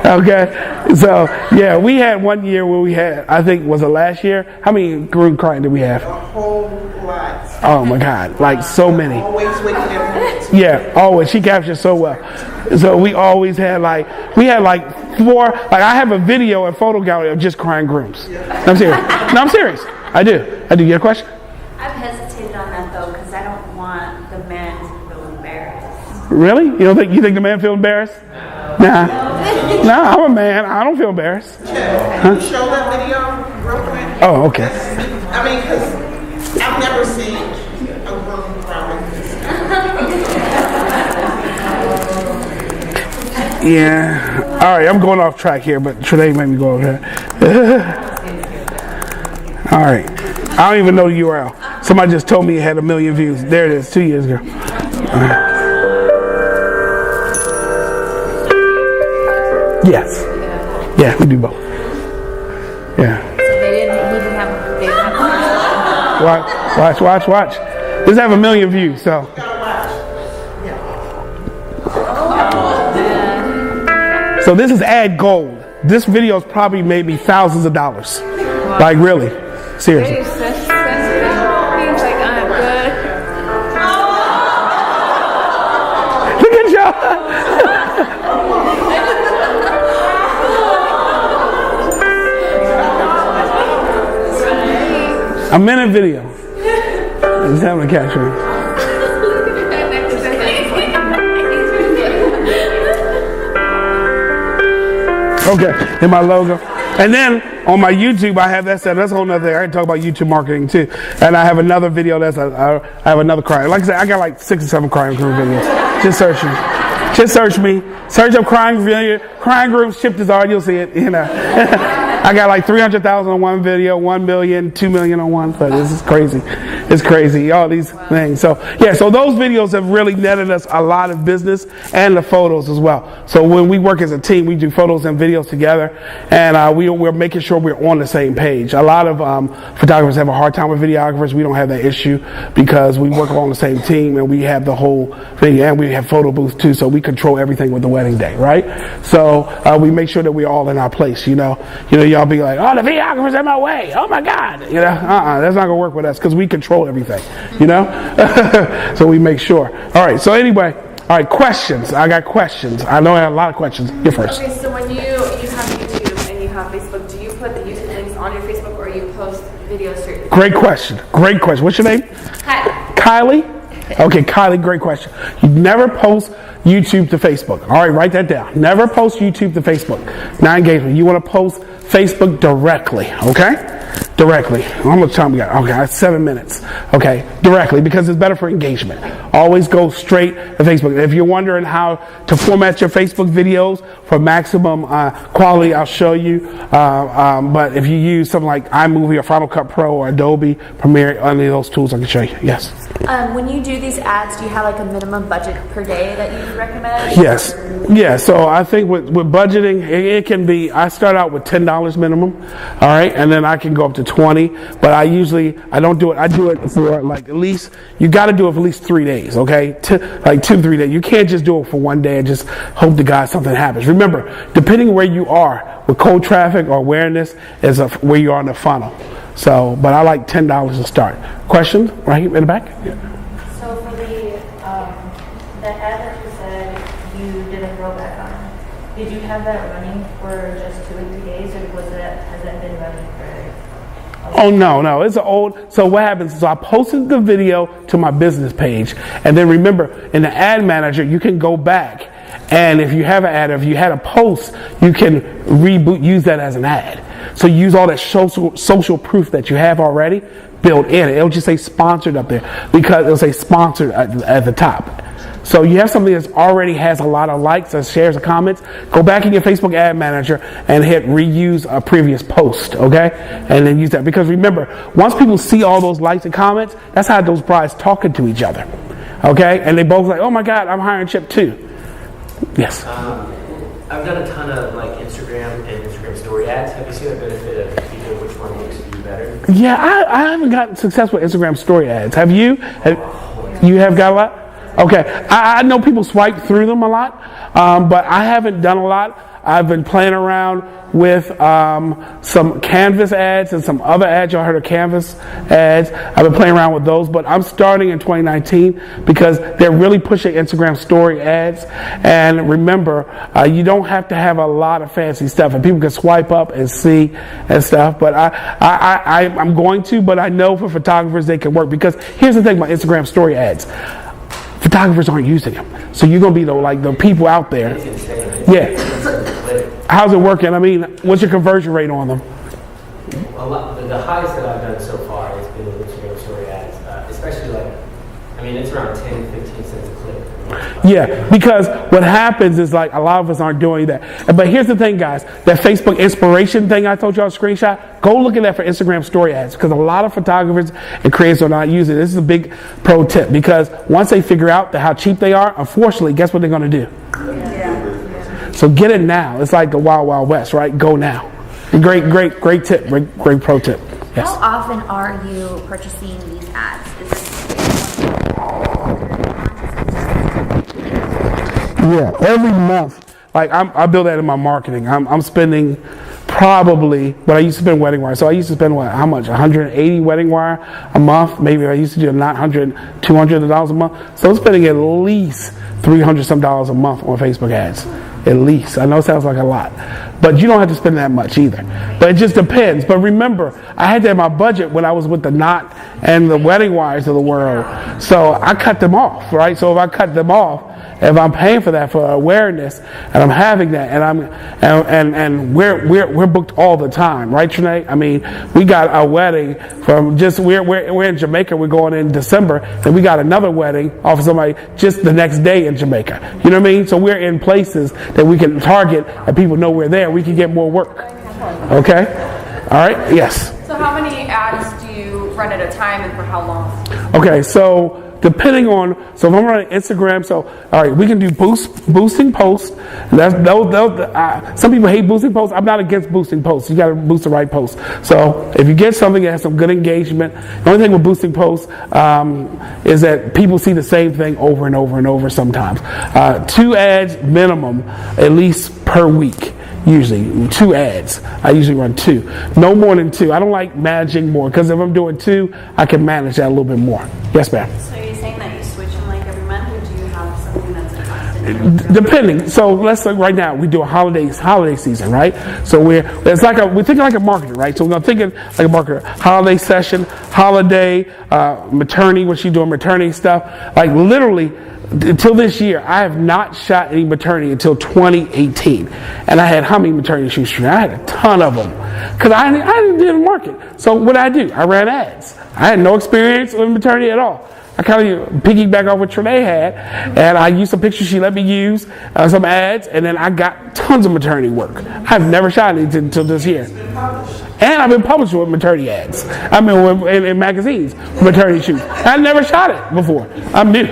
Okay. So yeah, we had one year where we had, I think, was it last year? How many groom crying did we have? A whole lot. Oh my God, like so many. Always waking up. Yeah, always. She captured so well. So we always had like 4. Like I have a video and photo gallery of just crying grooms. I'm serious. No, I'm serious. I do. You have a question? I've hesitated on that though because I don't want the man to feel embarrassed. Really? You think the man feel embarrassed? Nah, I'm a man. I don't feel embarrassed. Can you show that video real quick? Oh, okay. Because I've never seen a groom cry like this. Yeah. All right, I'm going off track here, but today made me go over there. All right. I don't even know the URL. Somebody just told me it had 1 million views. There it is, 2 years ago. Yes. Yeah, we do both. Yeah. So he didn't have Watch. This have 1 million views, so. So this is ad gold. This video has probably made me thousands of dollars. Like really. Seriously. He's like, I'm good. Look at y'all. A minute video. Just having a capture. Okay, in my logo. And then on my YouTube, I have that set. That's a whole nother thing. I can talk about YouTube marketing too. And I have another video I have another crying. Like I said, I got like 6 or 7 crying groom videos. Just search me. Search up crying video. Crying grooms, Chip Dizard, you'll see it. I got like 300,000 on one video, 1 million, 2 million on one. So this is crazy. It's crazy. All these things. So yeah, so those videos have really netted us a lot of business and the photos as well. So when we work as a team, we do photos and videos together, and we're making sure we're on the same page. A lot of photographers have a hard time with videographers. We don't have that issue because we work on the same team and we have the whole thing, and we have photo booths too, so we control everything with the wedding day, right? So we make sure that we're all in our place. Y'all be like, oh, the videographer's in my way. Oh my God. That's not gonna work with us because we control everything. So we make sure. All right. So anyway, all right. Questions. I got questions. I know I have a lot of questions. You first. Okay, so when you have YouTube and you have Facebook, do you put the YouTube links on your Facebook or you post videos to your Great question. What's your name? Kylie. Okay, Kylie. Great question. You never post YouTube to Facebook. All right, write that down. Never post YouTube to Facebook. Now engagement. You want to post Facebook directly, okay? Directly. How much time we got? Okay, that's 7 minutes. Okay, directly, because it's better for engagement. Always go straight to Facebook. If you're wondering how to format your Facebook videos for maximum quality, I'll show you. But if you use something like iMovie or Final Cut Pro or Adobe Premiere, any of those tools, I can show you. Yes. When you do these ads, do you have like a minimum budget per day that you recommend? Yes. Yeah, so I think with budgeting, it can be, I start out with $10 minimum, all right, and then I can go up to 20, but I don't do it, I do it for like at least, you got to do it for at least 3 days, okay, like 2 to 3 days. You can't just do it for one day and just hope to God something happens. Remember, depending where you are with cold traffic or awareness is where you are in the funnel. So, but I like $10 to start. Questions right here in the back? Yeah. So for the ad that you said you did a throwback on, did you have that running for just 2 or 3 days, or has that been running for? Oh no, it's an old. So what happens? So I posted the video to my business page, and then remember, in the ad manager, you can go back, and if you have an ad, or if you had a post, you can use that as an ad. So use all that social proof that you have already built in. It'll just say sponsored up there because it'll say sponsored at the top. So you have something that already has a lot of likes or shares or comments. Go back in your Facebook ad manager and hit reuse a previous post, okay? And then use that. Because remember, once people see all those likes and comments, that's how those brides talking to each other, okay? And they both like, oh my God, I'm hiring Chip too. Yes. I've done a ton of like Instagram and Instagram story ads. Have you seen the benefit of featuring which one works for you better? Yeah, I haven't gotten success with Instagram story ads. Have you? You have got a lot? Okay. I know people swipe through them a lot, but I haven't done a lot. I've been playing around with some Canvas ads and some other ads. Y'all heard of Canvas ads? I've been playing around with those, but I'm starting in 2019 because they're really pushing Instagram story ads. And remember, you don't have to have a lot of fancy stuff, and people can swipe up and see and stuff. But I'm going to, but I know for photographers they can work, because here's the thing about Instagram story ads. Photographers aren't using them, so you're gonna be the people out there. Yeah. How's it working? I mean, what's your conversion rate on them? A lot. The highest that I've done so far has been with Instagram story ads, especially it's around 10, 15 cents a click. Yeah, because what happens is a lot of us aren't doing that. But here's the thing, guys, that Facebook inspiration thing I told y'all to screenshot, go look at that for Instagram story ads, because a lot of photographers and creators are not using it. This is a big pro tip, because once they figure out how cheap they are, unfortunately, guess what they're going to do? Yeah. So get it now. It's like the Wild Wild West, right? Go now. Great tip. Great pro tip. Yes. How often are you purchasing these ads? Yeah, every month. I build that in my marketing. I'm spending probably what I used to spend wedding wire. So I used to spend how much? 180 wedding wire a month. Maybe I used to do not $100, $200 a month. So I'm spending at least $300 some a month on Facebook ads. At least. I know it sounds like a lot, but you don't have to spend that much either. But it just depends. But remember, I had that in my budget when I was with the knot and the wedding wires of the world. So I cut them off, right? So if I cut them off, if I'm paying for that for awareness, and I'm having that, and we're booked all the time, right, Trinae? I mean, we got a wedding from we're in Jamaica. We're going in December, and we got another wedding off of somebody just the next day in Jamaica. You know what I mean? So we're in places that we can target, and people know we're there. We can get more work. Okay. All right. Yes. So how many ads do you run at a time, and for how long? Okay. So depending on, so if I'm running Instagram, so all right, we can do boosting posts. Some people hate boosting posts. I'm not against boosting posts. You got to boost the right posts. So if you get something that has some good engagement, the only thing with boosting posts is that people see the same thing over and over and over sometimes. 2 ads minimum, at least per week. Usually 2 ads. I usually run 2. No more than 2. I don't like managing more, because if I'm doing 2, I can manage that a little bit more. Yes, ma'am. So are you saying that you switch them every month, or do you have something that's a constant? Depending. So let's say right now we do a holiday season, right? So we're thinking like a marketer, right? So we're thinking like a marketer. Holiday session, holiday, maternity, when she's doing maternity stuff. Like literally, until this year, I have not shot any maternity until 2018. And I had how many maternity shoots? I had a ton of them. Because I didn't do the market. So what did? I ran ads. I had no experience with maternity at all. I kind of piggyback off what Trinae had, and I used some pictures she let me use, some ads, and then I got tons of maternity work. I've never shot anything until this year. And I've been published with maternity ads. I mean, in magazines, maternity shoots. I never shot it before. I'm new.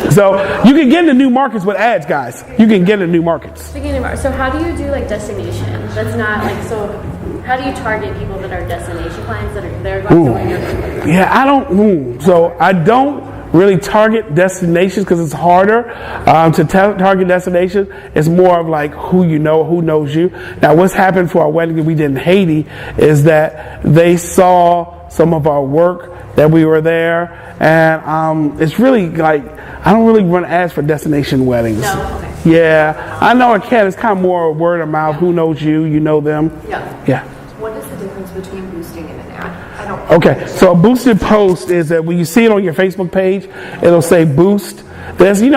So you can get into new markets with ads, guys. You can get into new markets. So how do you do like destination? That's not like, so how do you target people that are destination clients that are they're going to your Yeah, So I don't really target destinations because it's harder to target destinations. It's more of like who you know, who knows you. Now, what's happened for our wedding that we did in Haiti is that they saw some of our work that we were there, and it's really like I don't really run ads for destination weddings. No, okay. Yeah, I know it can. It's kind of more word of mouth. Who knows you? You know them. Yeah. What is the difference between boosting and an ad? I don't. Okay, so a boosted post is that when you see it on your Facebook page, it'll say boost. There's, or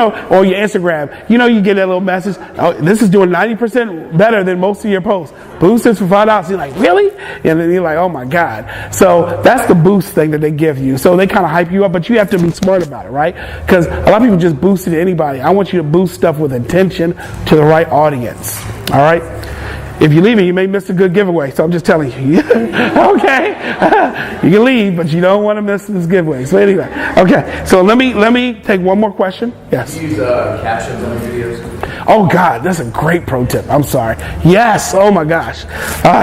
your Instagram, you get that little message. Oh, this is doing 90% better than most of your posts. Boost this for $5. You're like, really? And then you're like, oh my God. So that's the boost thing that they give you. So they kind of hype you up, but you have to be smart about it, right? Because a lot of people just boost it to anybody. I want you to boost stuff with intention to the right audience. All right? If you leave it, you may miss a good giveaway. So I'm just telling you. Okay. You can leave, but you don't want to miss this giveaway. So anyway. Okay. So let me take one more question. Yes. Do you use captions on your videos? Oh God, that's a great pro tip. I'm sorry. Yes. Oh my gosh.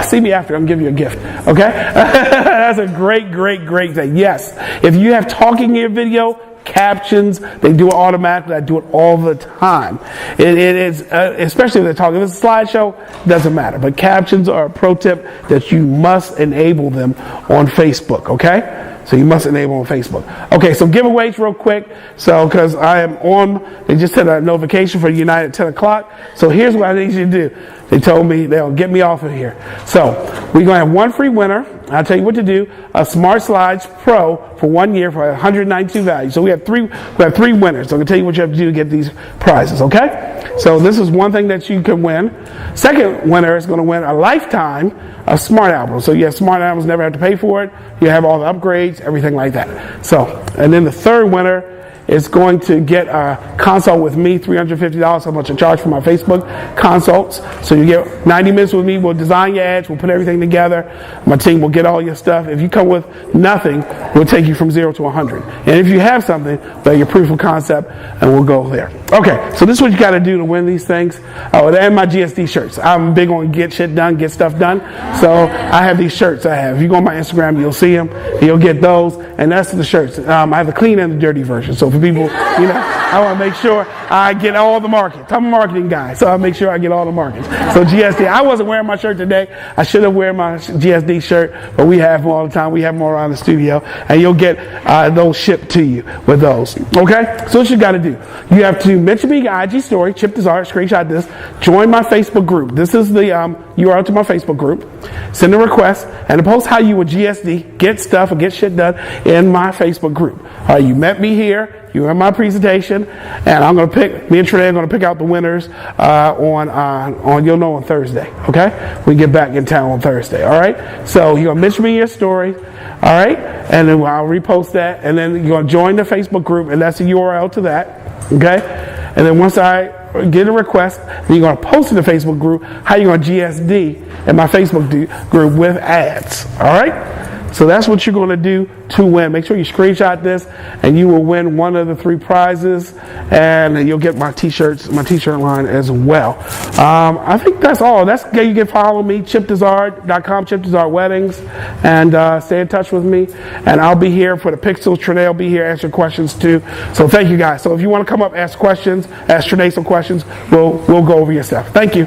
See me after. I'm giving you a gift. Okay. That's a great thing. Yes. If you have talking in your video, captions, they do it automatically. I do it all the time. It is, especially if they're talking. If it's a slideshow, doesn't matter. But captions are a pro tip that you must enable them on Facebook, okay? So you must enable on Facebook. Okay, so giveaways real quick. So, because I am on, they just sent a notification for United at 10 o'clock. So here's what I need you to do. They told me they'll get me off of here. So we're going to have one free winner. I'll tell you what to do. A Smart Slides Pro for 1 year for 192 values. So we have three winners. So I'm going to tell you what you have to do to get these prizes, okay? So this is one thing that you can win. Second winner is going to win a lifetime of Smart Albums. So you have Smart Albums, never have to pay for it. You have all the upgrades, everything like that. So, and then the third winner is going to get a consult with me, $350, how much I charge for my Facebook consults. So you get 90 minutes with me. We'll design your ads. We'll put everything together. My team will get all your stuff. If you come with nothing, we'll take you from 0 to 100. And if you have something, well, your proof of concept, and we'll go there. Okay, so this is what you got to do to win these things. Oh, and my GSD shirts. I'm big on get shit done, get stuff done. So I have these shirts I have. If you go on my Instagram, you'll see them. You'll get those. And that's the shirts. I have the clean and the dirty version. So for people, I want to make sure I get all the markets. I'm a marketing guy, so I make sure I get all the markets. So GSD, I wasn't wearing my shirt today. I should have worn my GSD shirt, but we have them all the time. We have them all around the studio, and you'll get those shipped to you with those. Okay? So what you got to do, you have to mention me your IG story, Chip Desart, screenshot this, join my Facebook group. This is the URL to my Facebook group. Send a request and post how you with GSD get stuff or get shit done in my Facebook group. All right, you met me here. You have my presentation, and I'm going to pick. Me and Trinae are going to pick out the winners on you'll know on Thursday. Okay, we get back in town on Thursday. All right. So you're going to mention me your story. All right, and then I'll repost that, and then you're going to join the Facebook group, and that's the URL to that. Okay, and then once I get a request, then you're going to post in the Facebook group how you're going to GSD in my Facebook group with ads. All right. So that's what you're going to do to win. Make sure you screenshot this, and you will win one of the 3 prizes, and you'll get my t-shirts, my t-shirt line as well. I think that's all. You can follow me, chipdesart.com, Chip Desart Weddings, and stay in touch with me. And I'll be here for the Pixels. Trinae will be here answering questions too. So thank you guys. So if you want to come up, ask questions, ask Trinae some questions, we'll go over your stuff. Thank you.